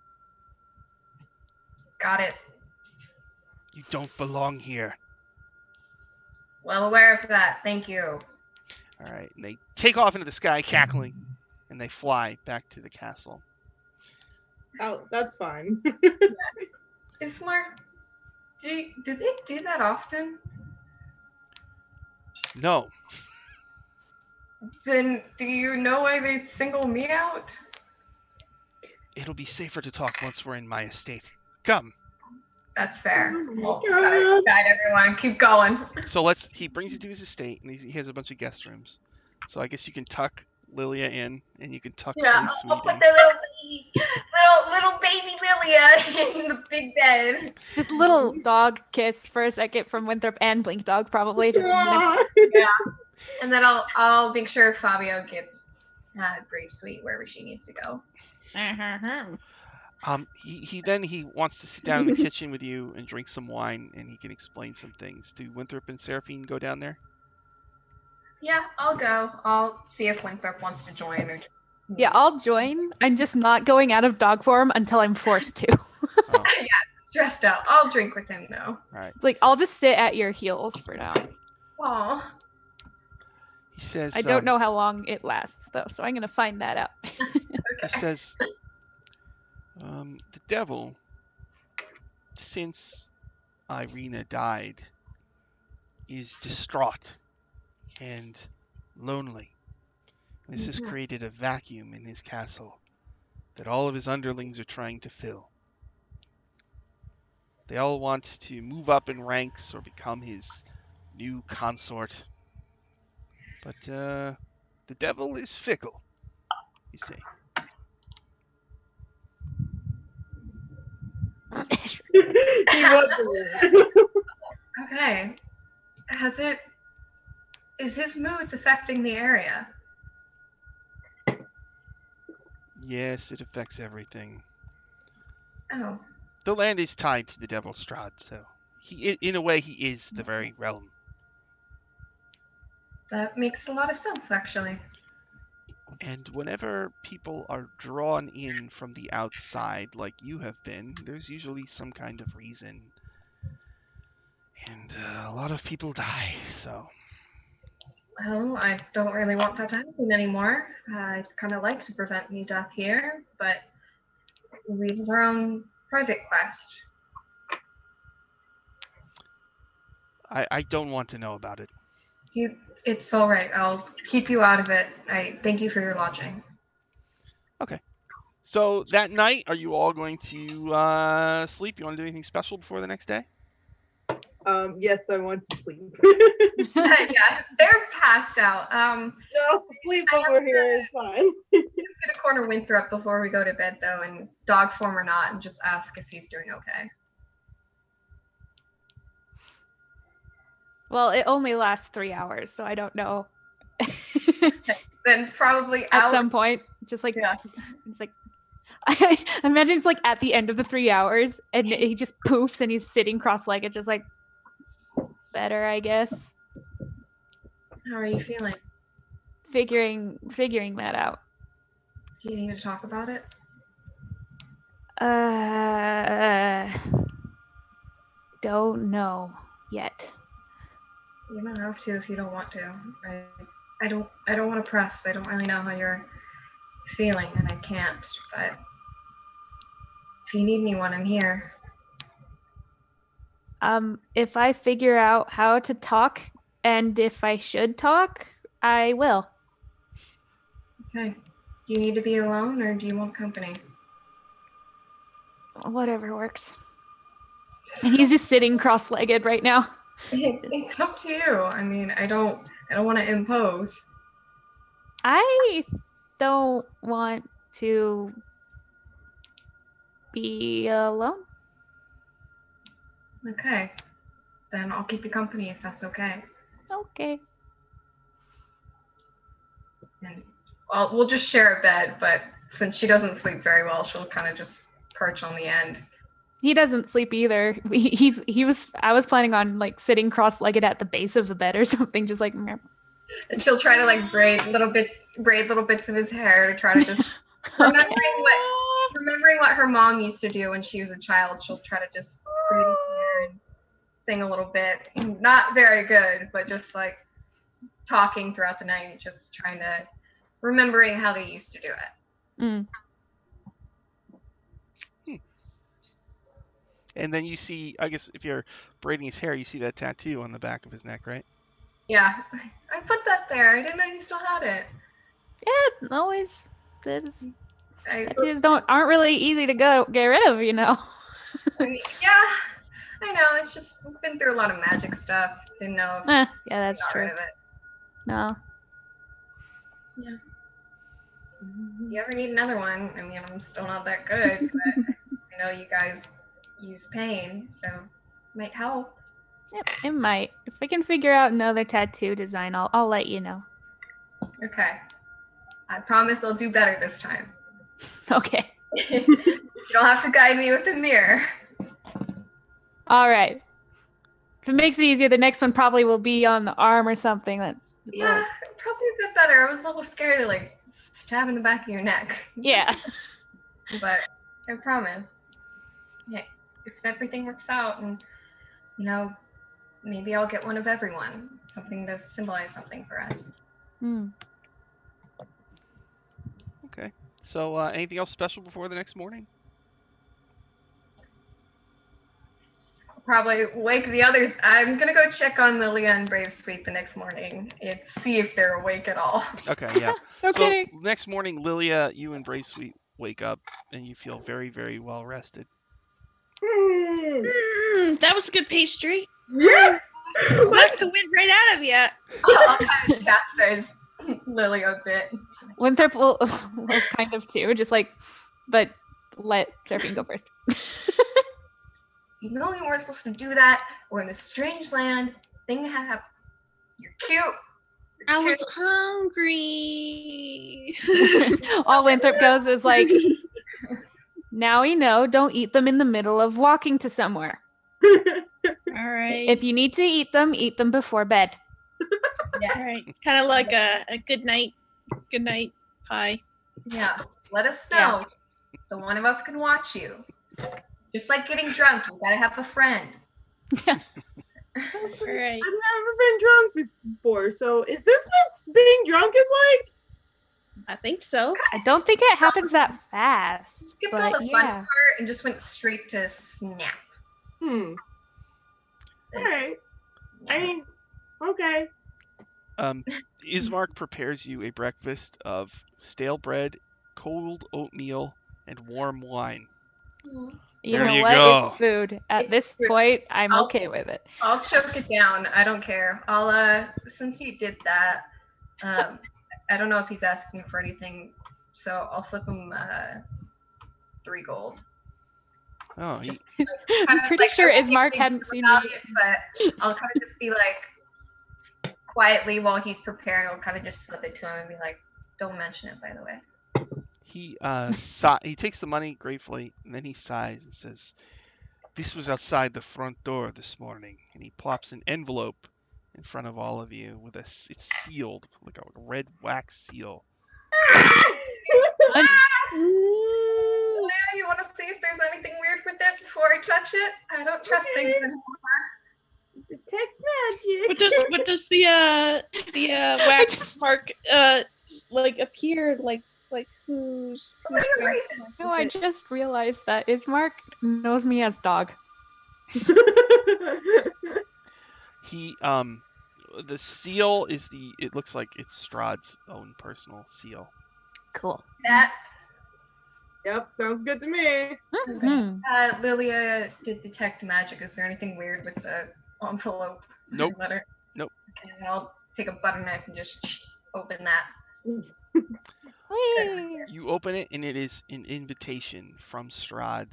Got it.
You don't belong here."
Well aware of that. Thank you.
All right, and they take off into the sky, cackling, and they fly back to the castle.
Oh, that's fine.
Ismark, do they do that often?
No,
Then do you know why they single me out?
it'll be safer to talk once we're in my estate. Come.
That's fair.
Oh my
Well,
God.
guide everyone. Keep going.
So he brings you to his estate, and he has a bunch of guest rooms. So I guess you can tuck Lilia in, and you can tuck
Yeah,
Bravesweet
I'll put
in.
the little baby Lilia in the big bed.
Just little dog kiss for a second from Winthrop and Blink Dog probably. Just
And then I'll make sure Fabio gets Bravesweet wherever she needs to go.
He wants to sit down in the kitchen with you and drink some wine, and he can explain some things. Do Winthrop and Seraphine go down there?
Yeah, I'll go. I'll see if Winthrop wants to join or.
Yeah, I'll join. I'm just not going out of dog form until I'm forced to.
Oh,
Stressed out. I'll drink with him though.
all right.
Like I'll just sit at your heels for now.
Aw.
He says,
I don't know how long it lasts though, so I'm gonna find that out.
He says, the devil, since Irina died, is distraught and lonely. This has created a vacuum in his castle that all of his underlings are trying to fill. They all want to move up in ranks or become his new consort. But the devil is fickle, you see.
He was.
Okay. Is his moods affecting the area?
Yes, it affects everything.
Oh.
The land is tied to the Devil's Strahd, so in a way, he is the very realm.
That makes a lot of sense, actually.
And whenever people are drawn in from the outside, like you have been, there's usually some kind of reason. And a lot of people die, so.
Well, I don't really want that to happen anymore. I'd kind of like to prevent any death here, but we have our own private quest.
I don't want to know about it.
It's all right. I'll keep you out of it. I thank you for your lodging.
Okay. So that night, are you all going to sleep? You want to do anything special before the next day?
Yes, I want to sleep.
Yeah, they're passed out.
Just sleep over here is fine.
Just get a corner Winthrop before we go to bed, though, in dog form or not, and just ask if he's doing okay.
Well, it only lasts 3 hours, so I don't know.
Then probably
At some point, just like,
Yeah.
it's like, I imagine it's like at the end of the 3 hours, and he just poofs, and he's sitting cross-legged, just like, better, I guess.
How are you feeling?
Figuring that out.
Do you need to talk about it?
Don't know yet.
You don't have to if you don't want to. I don't want to press. I don't really know how you're feeling, and I can't. But if you need anyone, I'm here.
If I figure out how to talk, and if I should talk, I will.
Okay. Do you need to be alone, or do you want company?
Whatever works. And he's just sitting cross-legged right now.
It's up to you. I mean, I don't want to impose.
I don't want to be alone.
Okay. Then I'll keep you company if that's okay.
Okay.
And we'll just share a bed, but since she doesn't sleep very well, she'll kind of just perch on the end.
He doesn't sleep either. I was planning on like sitting cross-legged at the base of the bed or something, just like
And she'll try to like braid little bits of his hair to try to just remembering what her mom used to do when she was a child. She'll try to just braid his hair and sing a little bit. Not very good, but just like talking throughout the night, just trying to remembering how they used to do it.
Mm.
And then you see, I guess if you're braiding his hair, you see that tattoo on the back of his neck, right?
Yeah, I put that there. I didn't know you still had it.
Yeah, always. Tattoos aren't really easy to get rid of, you know.
I mean, yeah, I know. It's just been through a lot of magic stuff. Didn't know if
Yeah, that's
got
true.
rid of it.
No.
Yeah. If you ever need another one, I mean, I'm still not that good, but I know you guys use pain, so it might help.
Yep, it might. If I can figure out another tattoo design, I'll let you know.
Okay. I promise I'll do better this time.
Okay.
You don't have to guide me with a mirror.
All right. If it makes it easier, the next one probably will be on the arm or something.
Yeah, probably a bit better. I was a little scared to like stab in the back of your neck.
Yeah.
But I promise. Yeah, if everything works out, and you know, maybe I'll get one of everyone. Something to symbolize something for us.
Hmm.
Okay. So anything else special before the next morning?
Probably wake the others. I'm gonna go check on Lilia and Bravesweet the next morning and see if they're awake at all.
Okay, yeah.
Okay.
So next morning, Lilia, you and Bravesweet wake up and you feel very, very well rested.
That was a good pastry.
Yeah.
Knocked the wind right out of you.
I'll kind of chastise Lilia a bit.
Winthrop will kind of too, just like, but let Serpine go first.
You know you weren't supposed to do that. We're in a strange land. Thing have. You're cute.
I was hungry.
All Winthrop goes is like, now we know, don't eat them in the middle of walking to somewhere.
All right.
If you need to eat them before bed.
Yeah.
All right. Kind of like a good night pie.
Yeah. Let us know. So one of us can watch you. Just like getting drunk, you gotta have a friend.
Yeah.
All right.
I've never been drunk before, so is this what being drunk is like?
I think so.
I don't think it happens that fast.
Skipped all
But
the fun
yeah.
part and just went straight to snap.
Alright. I mean, okay.
Ismark prepares you a breakfast of stale bread, cold oatmeal, and warm wine.
You
There
know
you
what?
go.
It's food. At
It's
this
food.
point, I'm
I'll-
okay with it.
I'll choke it down. I don't care. Since he did that, I don't know if he's asking for anything, so I'll flip him 3 gold.
Oh,
Just
I'm
kinda
pretty sure
I won't be
Ismark
thinking
hadn't seen
about
me.
it, but I'll kind of just be like, quietly while he's preparing, I'll kind of just slip it to him and be like, "Don't mention it, by the way."
he takes the money gratefully, and then he sighs and says, "This was outside the front door this morning," and he plops an envelope in front of all of you it's sealed like a red wax seal.
Fun.
Leah, you want to see if there's anything weird with it before I touch it? I don't trust things anymore.
Detect magic.
What does the wax mark like appear like who's
What are you reading?
No, I just realized that Ismark knows me as dog.
He the seal is it looks like it's Strahd's own personal seal.
Cool.
That
Yep, sounds good to me.
Mhm.
Lilia did detect magic. Is there anything weird with the envelope?
Nope.
Letter?
Nope.
Okay, then I'll take a butter knife and just open that.
Whee!
You open it, and it is an invitation from Strahd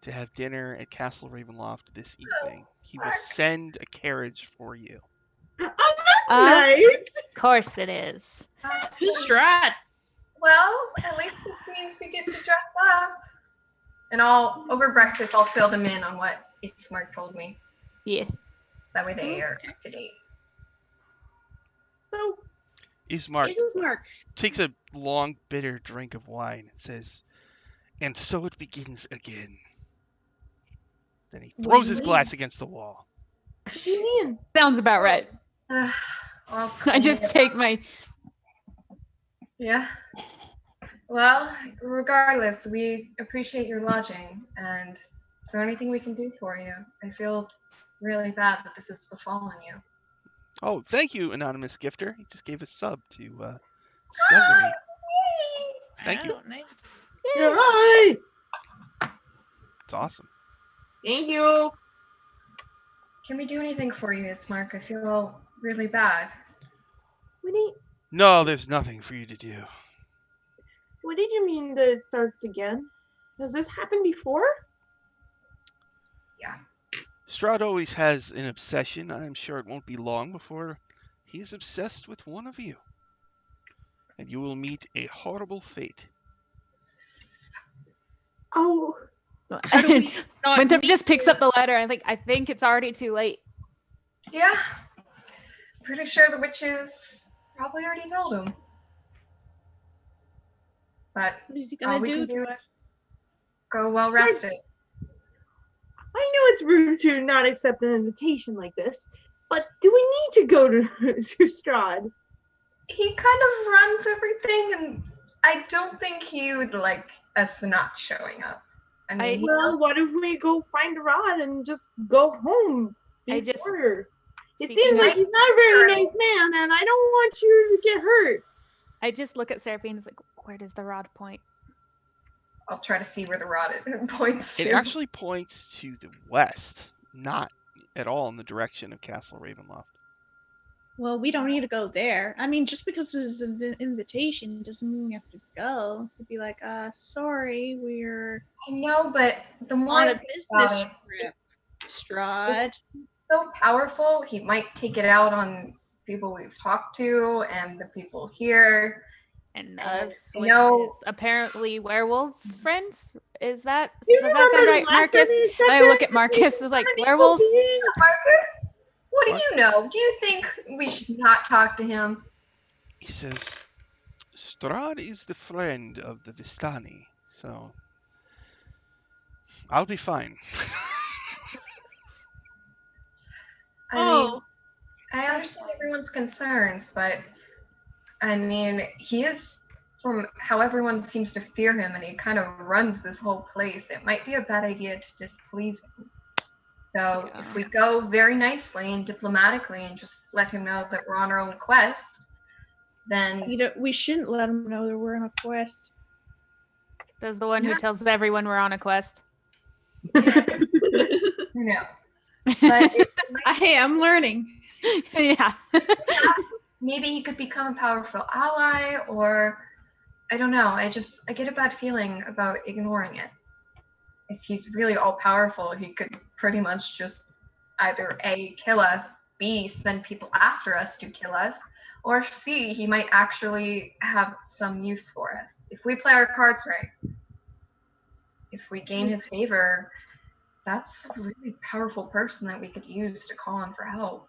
to have dinner at Castle Ravenloft this evening. He will send a carriage for you.
Oh, that's
Uh,
nice.
Of course it is.
Who's Strahd?
Well, at least this means we get to dress up. And over breakfast, I'll fill them in on what Ismark told me.
Yeah.
So that way they are up to date.
So
Ismark
Mark.
takes a long, bitter drink of wine and says, "And so it begins again." Then he throws his glass against the wall.
What do you mean?
Sounds about right.
I'll
I
clean
just
it
take
up.
my.
Yeah. Well, regardless, we appreciate your lodging, and is there anything we can do for you? I feel really bad that this has befallen you.
Oh, thank you, anonymous gifter. He just gave a sub to Scuzery. Thank you.
Oh, nice.
Yay!
It's awesome.
Thank you.
Can we do anything for you, Ismark? I feel really bad.
No, there's nothing for you to do.
What did you mean that it starts again? Has this happened before?
Yeah.
Strahd always has an obsession. I'm sure it won't be long before he's obsessed with one of you. And you will meet a horrible fate.
Oh,
How do we not
Winthrop
meet
just picks
you?
up the letter. I think it's already too late.
Yeah. Pretty sure the witches probably already told him. But
What is he
all
gonna
we
do
can do
to
is
us?
go well rested.
I know it's rude to not accept an invitation like this, but do we need to go to Strahd?
He kind of runs everything, and I don't think he would like us not showing up. I mean,
Well, what if we go find a rod and just go home
I just-
before? It
Speaking
seems like
of-
he's not a very nice man, and I don't want you to get hurt.
I just look at Seraphine and it's like, where does the rod point?
I'll try to see where the rod points to.
It actually points to the west, not at all in the direction of Castle Ravenloft.
Well, we don't need to go there. I mean, just because it's an invitation doesn't mean we have to go. It'd be like, sorry, we're
I know, but the more
on
I
a
think
business
about it,
trip. Strahd.
so powerful, he might take it out on people we've talked to and the people here.
And
And
us
I
with
know-
his apparently werewolf friends? Is that
Do you
does that sound
remember
right,
last time
Marcus?
you said
And I
that?
look at Marcus is like, werewolves?
Marcus, what do
What?
you know? Do you think we should not talk to him?
He says, Strahd is the friend of the Vistani, so I'll be fine.
I mean,
Oh,
I understand everyone's concerns, but I mean, he is, from how everyone seems to fear him, and he kind of runs this whole place. It might be a bad idea to displease him. So
Yeah.
if we go very nicely and diplomatically and just let him know that we're on our own quest, then
We shouldn't let him know that we're on a quest.
That's the one
Yeah.
who tells everyone we're on a quest.
no. But it might,
Hey, I'm learning.
Yeah.
maybe he could become a powerful ally, or I don't know. I get a bad feeling about ignoring it. If he's really all powerful, he could pretty much just either A, kill us, B, send people after us to kill us, or C, he might actually have some use for us. If we play our cards right, if we gain his favor, that's a really powerful person that we could use to call on for help.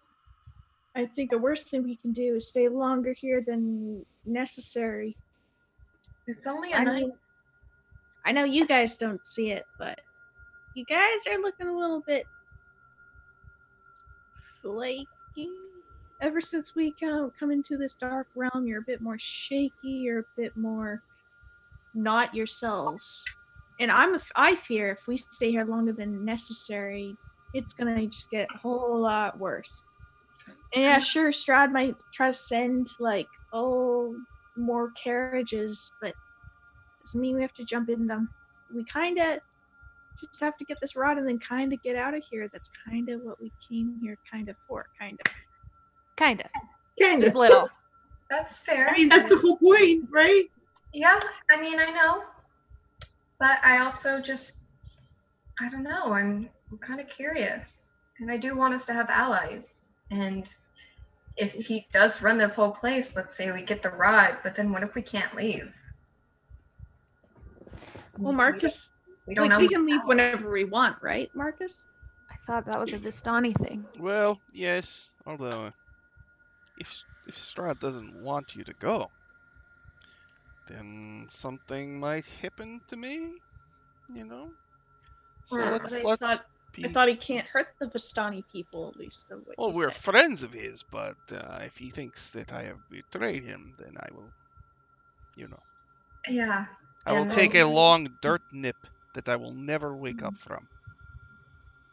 I think the worst thing we can do is stay longer here than necessary.
It's only a
I
night.
mean, I know you guys don't see it, but you guys are looking a little bit flaky. Ever since we come into this dark realm, you're a bit more shaky. You're a bit more not yourselves. And I fear if we stay here longer than necessary, it's gonna just get a whole lot worse. And yeah, sure, Strahd might try to send more carriages, but doesn't mean we have to jump in them. We kind of just have to get this rod and then kind of get out of here. That's kind of what we came here kind of for, kind of.
Kinda.
Kind
Just
of.
little.
That's fair.
I mean, that's the whole point, right?
Yeah, I mean, I know. But I also I don't know, I'm kind of curious. And I do want us to have allies. And if he does run this whole place, let's say we get the rod, but then what if we can't leave?
Well, Marcus,
we don't know.
we can leave whenever we want, right, Marcus?
I thought that was a Vistani thing.
Well, yes, although if Strahd doesn't want you to go, then something might happen to me, you know? So
But
let's
I thought he can't hurt the Vistani people, at least. Of what
well,
you
we're
said.
friends of his, but if he thinks that I have betrayed him, then I will, you know,
Yeah.
I will
and
take a
also-
long dirt nip that I will never wake up from.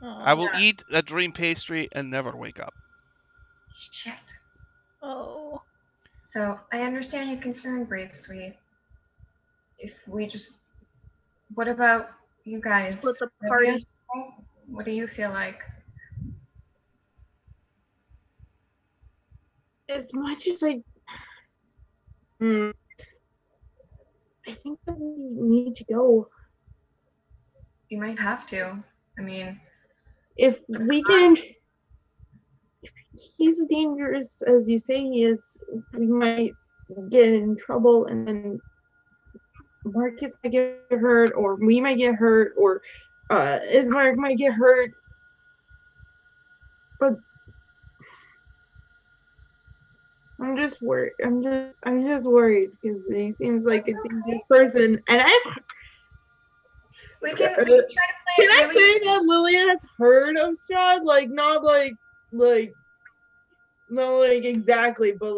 I will
Yeah.
eat a dream pastry and never wake up.
Shit.
Oh.
So I understand your concern, Bravesweet. If we just, what about you guys?
Split the party.
What do you feel like?
As much as I think that we need to go.
You might have to. I mean,
If we can, if he's as dangerous as you say he is, we might get in trouble, and then Marcus might get hurt, or we might get hurt, or Ismark might get hurt. But I'm just worried. I'm just worried because he seems like a dangerous person, and
we can try to play
Can I
it really.
say that Lillian has heard of Strahd? Like, not exactly, but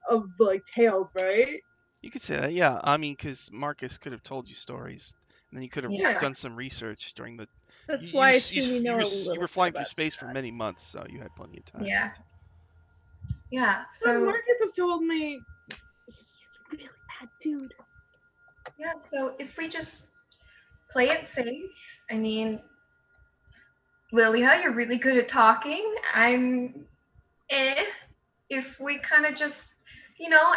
of tales, right?
You could say that, yeah. I mean, because Marcus could have told you stories, and then you could have
Yeah.
done some research during the.
That's why I assume you know a little
You were flying
bit
through
about
space for
Strahd.
many months, so you had plenty of time.
Yeah. Yeah.
So
So
Marcus has told me he's a really bad dude.
yeah. So if we just play it safe, I mean, Lilia, you're really good at talking. I'm if we kind of just,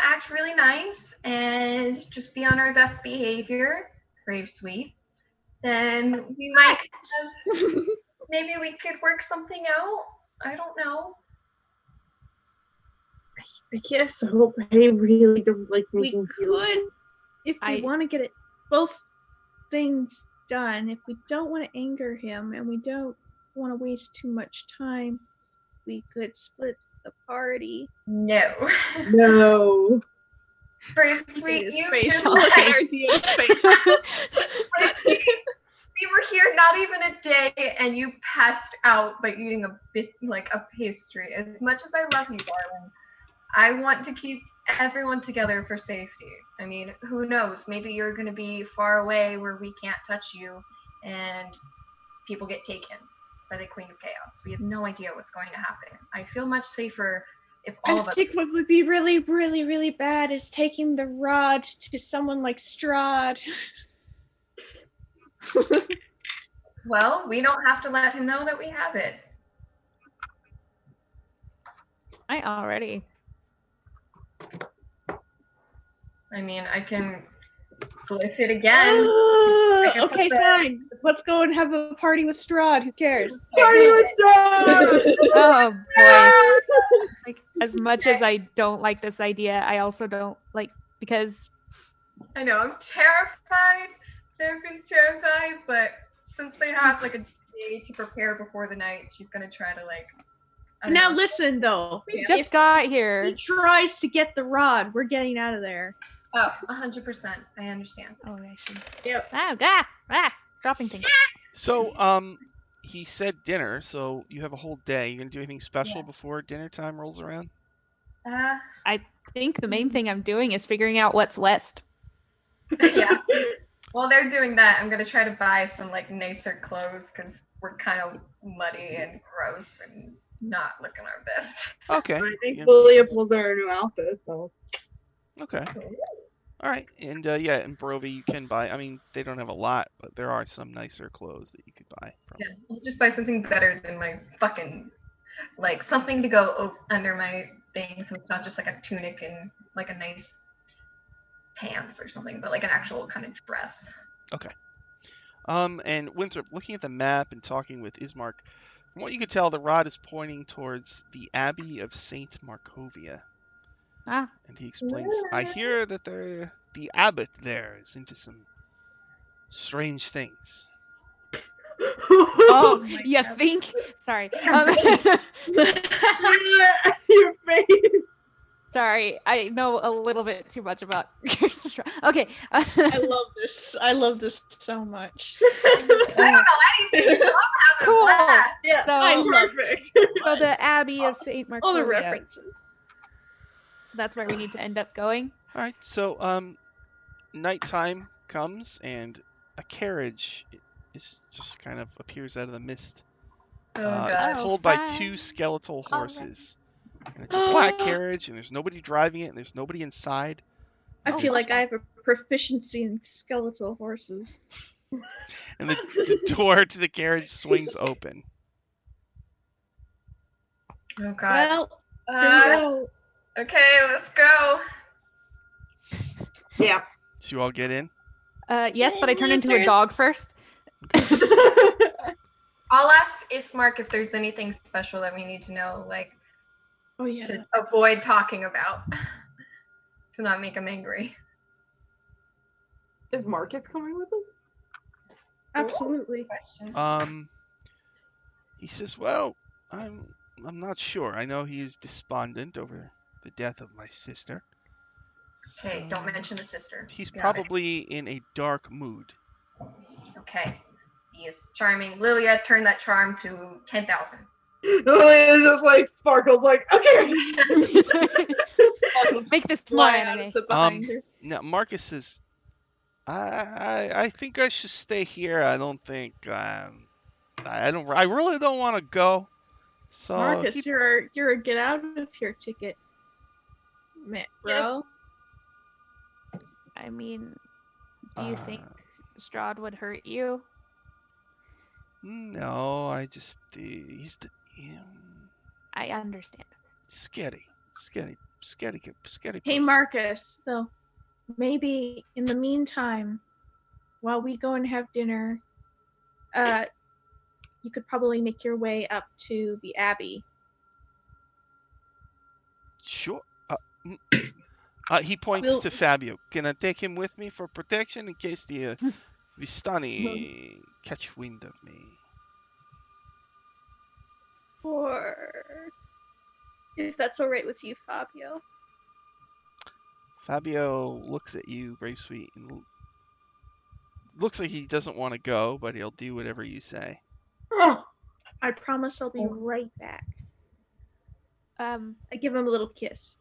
act really nice and just be on our best behavior, Bravesweet, then we might maybe we could work something out. I don't know.
I guess so, but I really don't like
We
making
could, if we want to get it both things done. If we don't want to anger him and we don't want to waste too much time, we could split the party.
No.
No.
Bravesweet,
His
you
face.
two
Look at
guys.
our Dio's face.
We were here not even a day, and you passed out by eating a pastry. As much as I love you, darling, I want to keep everyone together for safety. I mean, who knows? Maybe you're going to be far away where we can't touch you, and people get taken. by the Queen of Chaos. We have no idea what's going to happen. I feel much safer if all
I
of us.
think what would be really, really, really bad is taking the rod to someone like Strahd.
Well, we don't have to let him know that we have it.
I already.
I mean, I can glyph it again. can put
Okay,
the-
fine. Let's go and have a party with Strahd. Who cares?
Party with Strahd!
Oh boy. Like, as much as I don't like this idea, I also don't like, because
I know, I'm terrified. Seraphim's terrified, but since they have like a day to prepare before the night, she's gonna try to like. I don't
Now
know.
listen, though.
we
Yeah.
just got
He
here.
tries to get the rod. We're getting out of there.
Oh, 100%. I understand.
Oh, I see.
Yep.
Dropping things.
So, he said dinner, so you have a whole day. You gonna do anything special
Yeah.
before dinner time rolls around?
I think the main thing I'm doing is figuring out what's west.
Yeah. While they're doing that, I'm gonna try to buy some like nicer clothes because we're kind of muddy and gross and not looking our best.
Okay.
I think
yeah,
Lilia pulls out her new outfit, so.
Okay. All right. And yeah, in Barovia you can buy. I mean, they don't have a lot, but there are some nicer clothes that you could buy. From.
Yeah, I'll just buy something better than my fucking, like something to go under my thing, so it's not just like a tunic and like a nice pants or something, but like an actual kind of dress.
Okay. And Winthrop, looking at the map and talking with Ismark, from what you could tell, the rod is pointing towards the Abbey of Saint Markovia.
Ah.
And he explains, I hear that the abbot there is into some strange things.
Oh,
my
you
God.
think? Sorry.
Your face.
Sorry, I know a little bit too much about Okay.
I love this. I love this so much.
I don't know anything, so I'm having
Cool.
a blast.
Yeah,
So-
I love it.
So the Abbey of Saint Markovia.
All the references.
So that's where we need to end up going.
All right, so nighttime comes and a carriage is just kind of appears out of the mist.
Oh
It's
God.
pulled by
fun.
two skeletal
All right.
horses. And it's a black carriage, and there's nobody driving it, and there's nobody inside.
I
Oh,
feel like I have
flashbacks.
a proficiency in skeletal horses.
And the door to the carriage swings open.
Oh God.
Well,
Uh,
here we go.
okay, let's go.
Yeah.
So you all get in.
Yes, but I turn into a
Losers.
dog first.
I'll ask Ismark if there's anything special that we need to know, like
Oh yeah.
to avoid talking about, to not make him angry.
Is Marcus coming with us?
Absolutely.
Question.
He says, "Well, I'm not sure. I know he is despondent over the death of my sister.
Hey, don't
So
mention the sister.
He's
Got it.
probably in a dark mood."
Okay. He is charming. Lilia, turn that charm to 10,000.
Lilia's just like sparkles, like, okay.
Make this more
Fly out
anime.
of the behind her.
Now Marcus says, I think I should stay here. I don't think I really don't want to go. So
Marcus,
he-
you're a get out of here ticket, bro.
I mean, do you think
Uh,
Strahd would hurt you?
No, I just
I understand.
scary.
Hey,
person.
Marcus, though, maybe in the meantime, while we go and have dinner, you could probably make your way up to the Abbey.
Sure. He points
We'll-
to Fabio. Can I take him with me for protection in case the Vistani catch wind of me?
Or if that's all right with you, Fabio.
Fabio looks at you, Bravesweet, and looks like he doesn't want to go, but he'll do whatever you say.
Oh,
I promise I'll be right back. I give him a little kiss.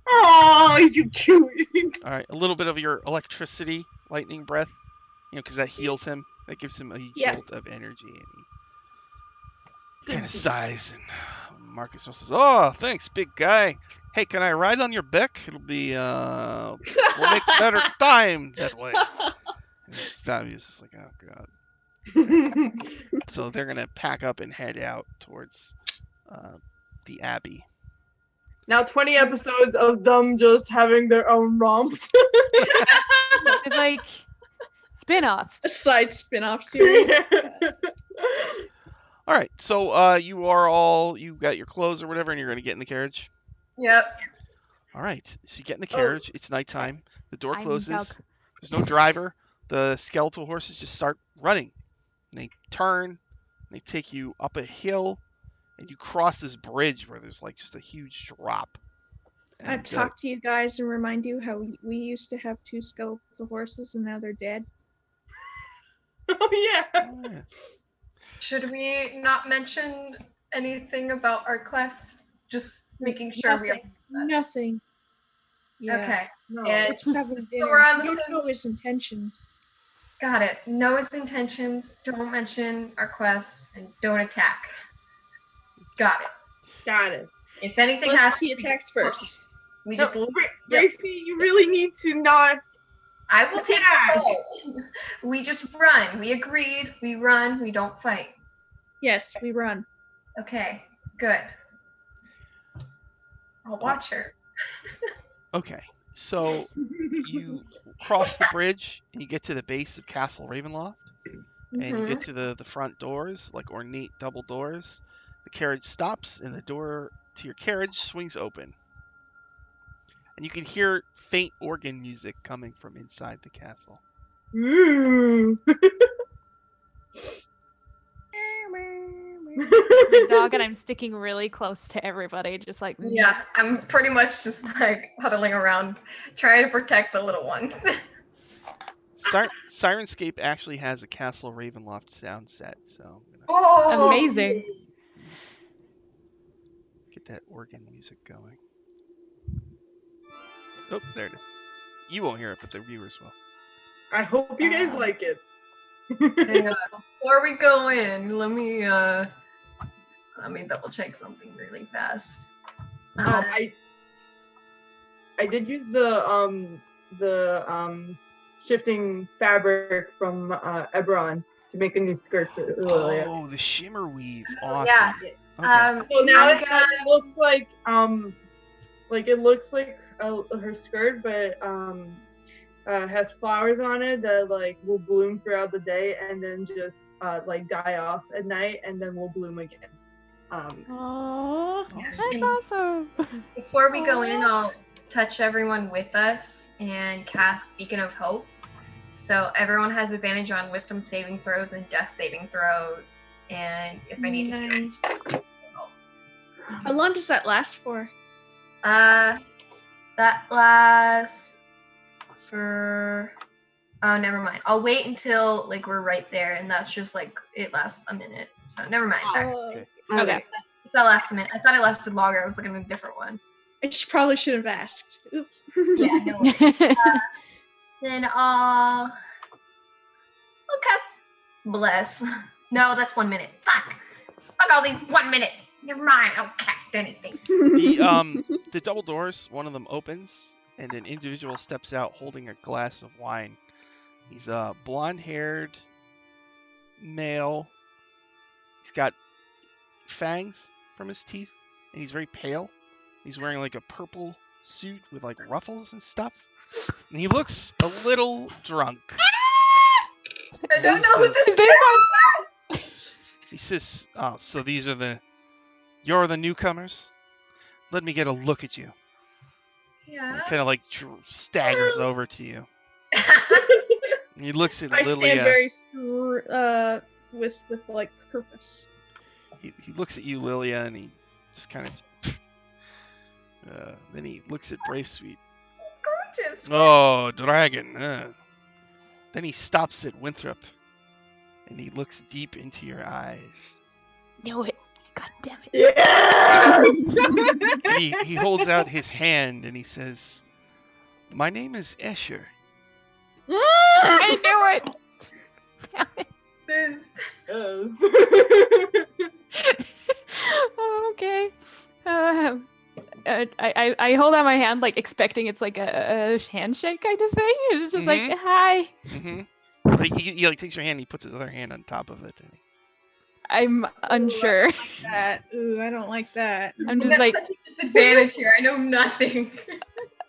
oh, you cute.
All right, a little bit of your electricity, lightning breath, because that heals him. That gives him a
Yeah.
jolt of energy. And kind of sighs, and Marcus says, "Oh, thanks, big guy. Hey, can I ride on your back? It'll be we'll make better time that way." And Fabius is like, "Oh god." So they're gonna pack up and head out towards the Abbey.
Now 20 episodes of them just having their own romps.
It's like spin-off.
A side spin-off series.
All right, so you got your clothes or whatever, and you're gonna get in the carriage.
Yep.
All right, so you get in the carriage. It's nighttime. The door
I'm
closes.
Doug.
There's no driver. The skeletal horses just start running. And they turn. And they take you up a hill, and you cross this bridge where there's like just a huge drop.
I
And,
talk to you guys and remind you how we used to have 2 skeletal horses and now they're dead.
Oh, yeah.
oh, yeah.
Should we not mention anything about our quest? Just making sure we have.
Nothing. Yeah.
Okay.
No.
And
Just having dinner.
we're on the
You don't
same
know his intentions.
got it. Know his intentions. Don't mention our quest, and don't attack. Got it.
Got it.
If anything
Let's
happens,
see attacks first.
we just.
Gracie, you really need to not.
I will take
attack.
the goal. We just run. We agreed. We run. We don't fight.
Yes, we run.
Okay. Good. I'll watch her.
Okay, so you cross the bridge, and you get to the base of Castle Ravenloft. And you get to the front doors, like ornate double doors. The carriage stops, and the door to your carriage swings open. And you can hear faint organ music coming from inside the castle.
Ooh.
The dog and I'm sticking really close to everybody, just like
Yeah, I'm pretty much just like huddling around, trying to protect the little ones.
Syrinscape actually has a Castle Ravenloft sound set, so I'm gonna
Oh,
amazing.
get that organ music going. Oh, there it is. You won't hear it, but the viewers will.
I hope you guys like it.
Hang on. Before we go in, let me double check something really fast.
I did use the shifting fabric from Eberron to make a new skirt for Lilia.
Oh, the shimmer weave. Awesome.
Yeah.
Okay.
So now
I'm
it
gonna-
looks like her skirt, but has flowers on it that like will bloom throughout the day and then just like die off at night and then will bloom again.
Aww.
Yes.
That's awesome.
Before we go in, I'll touch everyone with us and cast Beacon of Hope. So everyone has advantage on Wisdom saving throws and Death saving throws. And if I need to heal,
How long does that last for?
that lasts for. Oh, never mind. I'll wait until like we're right there, and that's just like it lasts a minute. So never mind.
Okay.
Okay.
It's that last a minute. I thought it lasted longer. I was looking at a different one.
Probably should have asked. Oops.
Yeah, no. Then I'll cast Bless. No, that's 1 minute. Fuck all these 1 minute. Never mind. I don't cast anything.
The double doors, one of them opens, and an individual steps out holding a glass of wine. He's a blonde-haired male. He's got fangs from his teeth, and he's very pale. He's wearing like a purple suit with like ruffles and stuff, and he looks a little drunk.
I don't know who this
Is this
He says, "Oh, so you're the newcomers? Let me get a look at you."
Yeah.
He kind of like staggers over to you. And he looks at
I stand
Lilia.
very with like purpose.
He looks at you, Lilia, and he just kind of. Then he looks at Bravesweet.
He's gorgeous.
Oh, dragon. Then he stops at Winthrop, and he looks deep into your eyes.
Knew it. God damn it.
Yeah.
He holds out his hand, and he says, "My name is Escher."
I knew it. Damn it. Okay. I hold out my hand, like expecting it's like a handshake kind of thing. It's just like, hi.
Mm-hmm. But he like takes your hand and he puts his other hand on top of it. And
I'm unsure.
That. Ooh, I don't like that.
I'm just
That's
like,
such a disadvantage here. I know nothing.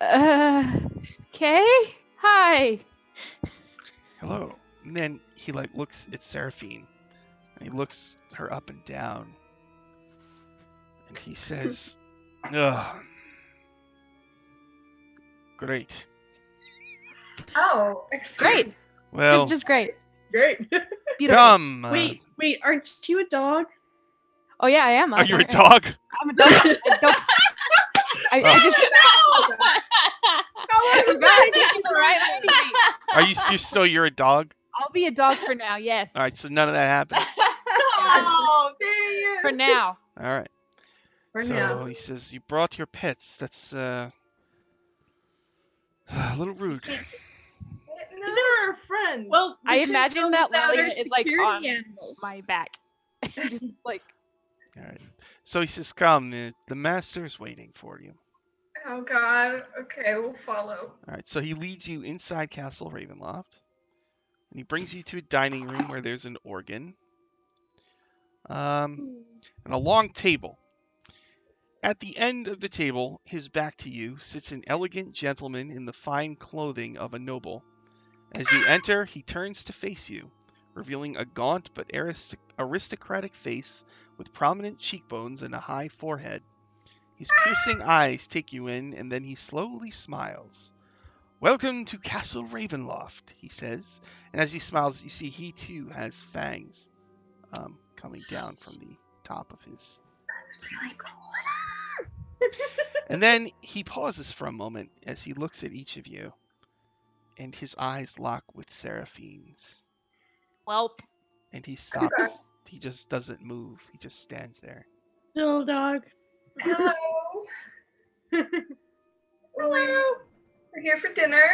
okay, hi.
hello. And then he like looks at Seraphine, and he looks her up and down, and he says, "Ugh, great.
Oh,
Great.
Well,
Just great.
Great.
Beautiful.
come.
Wait, aren't you a dog?
Oh yeah, I am.
Are you a dog?
I'm a dog. I just I forgot. Right.
Are you still you're a dog?
I'll be a dog for now. Yes.
All right, so none of that happened.
Oh, dang it.
For now.
All right.
For
So
now.
he says, "You brought your pets. That's a little rude."
These are our friends.
Well,
I
we could
imagine
go
that
without
Lily
our
is like
security
on
animals.
my back. Just like
All right. So he says, "Come, the master's waiting for you."
Oh God. Okay, we'll follow.
All right. So he leads you inside Castle Ravenloft, and he brings you to a dining room where there's an organ, and a long table. At the end of the table, his back to you, sits an elegant gentleman in the fine clothing of a noble. As you enter, he turns to face you, revealing a gaunt but aristocratic face with prominent cheekbones and a high forehead. His piercing eyes take you in, and then he slowly smiles. "Welcome to Castle Ravenloft," he says. And as he smiles, you see he too has fangs coming down from the top of his teeth.
Really cool.
And then he pauses for a moment as he looks at each of you, and his eyes lock with Seraphine's.
Welp.
And he stops. He just doesn't move. He just stands there.
Little dog.
Hello. Hello. We're here for dinner.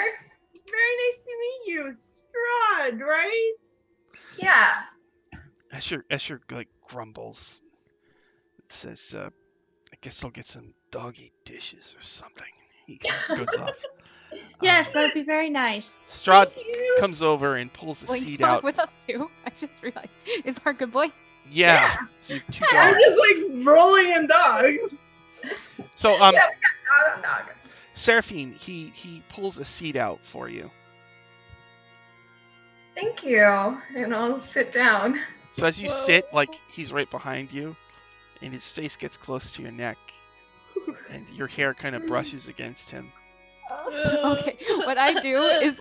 It's very nice to meet you. Strahd, right?
Yeah.
Escher like grumbles. It says, "I guess I'll get some doggy dishes or something." He goes off.
Yes, that would be very nice.
Strahd comes over and pulls a
Blink's
seat
dog
out.
with us too. I just realized. Is our good boy?
Yeah. So you have two
I'm
dogs.
just like rolling in dogs.
So
Yeah, we got dog.
Seraphine, he pulls a seat out for you.
Thank you. And I'll sit down.
So as you sit, like he's right behind you, and his face gets close to your neck, and your hair kind of brushes against him.
Okay. What I do is,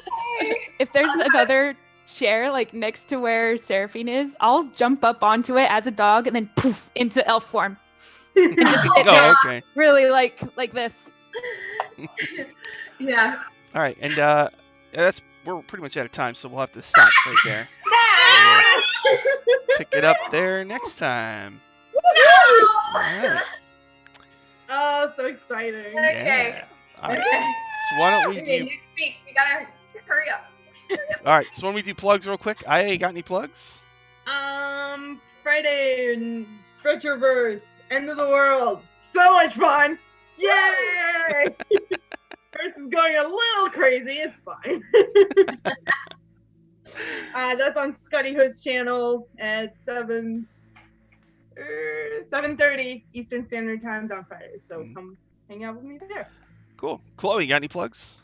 if there's another chair like next to where Seraphine is, I'll jump up onto it as a dog and then poof into elf form. And just sit there,
Oh, okay.
really like this.
Yeah.
All right, and we're pretty much out of time, so we'll have to stop right there. Pick it up there next time. All right.
Oh, so exciting.
Okay.
Yeah. All right.
Okay.
So why don't we
Okay,
do?
next week. We gotta hurry up.
All right. So when we do plugs real quick, Aya, got any plugs?
Friday, Retroverse, End of the World. So much fun. Yay! Earth is going a little crazy. It's fine. That's on Scotty Hood's channel at 7:30 Eastern Standard Time on Friday. So come hang out with me there.
Cool. Chloe, got any plugs?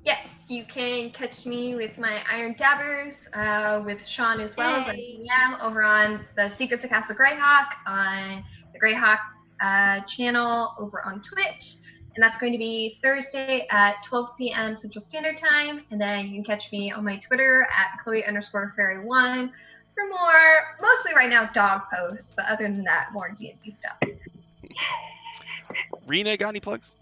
Yes, you can catch me with my Iron Dabbers, with Sean as well as on PM over on the Secrets of Castle Greyhawk on the Greyhawk channel over on Twitch. And that's going to be Thursday at 12 p.m. Central Standard Time. And then you can catch me on my Twitter at Chloe_Fairy1 for more, mostly right now, dog posts. But other than that, more D&D stuff.
Rena, got any plugs?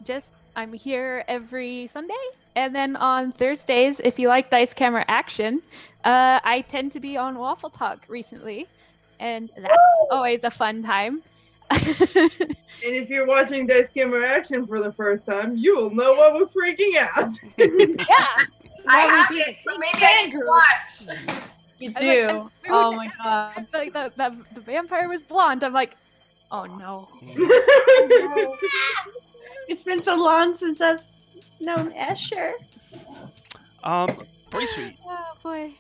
Just I'm here every Sunday, and then on Thursdays, if you like Dice Camera Action, I tend to be on Waffle Talk recently, and that's always a fun time.
And if you're watching Dice Camera Action for the first time, you will know why we're freaking out.
Yeah,
I haven't, so maybe I can watch.
You
And,
do.
like, as soon
Oh my
as he
god.
said, like the vampire was blonde, I'm like, oh no.
It's been so long since I've known Escher.
Bravesweet.
Oh boy.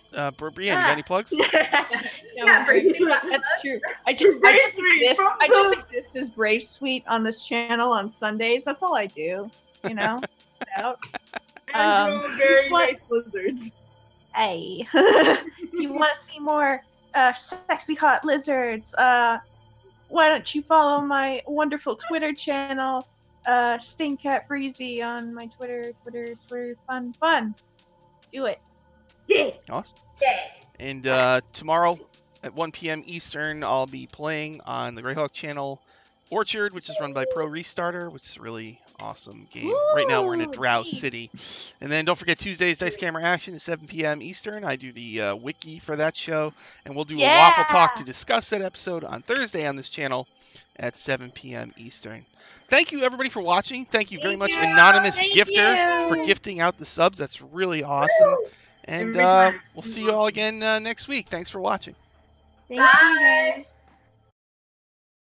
Brienne, you got any plugs?
Yeah, Bravesweet got
That's
plugged.
true.
Bravesweet from
I just
the-
exist as Bravesweet on this channel on Sundays. That's all I do. You know? Out.
And draw very
what-
nice lizards.
Hey. You want to see more sexy hot lizards? Why don't you follow my wonderful Twitter channel, Stingcat Breezy on my Twitter, fun. Do it.
Yeah.
Awesome.
Yeah.
And tomorrow at 1 p.m. Eastern, I'll be playing on the Greyhawk channel Orchard, which is run by Pro Restarter, which is a really awesome game. Right now we're in a
Ooh,
Drow
neat.
City. And then don't forget Tuesdays Dice Camera Action at 7 p.m. Eastern. I do the wiki for that show. And we'll do a Waffle Talk to discuss that episode on Thursday on this channel at 7 p.m. Eastern. Thank you, everybody, for watching. Thank you very much, Anonymous Gifter, for gifting out the subs. That's really awesome. And we'll see you all again next week. Thanks for watching.
Thank you guys.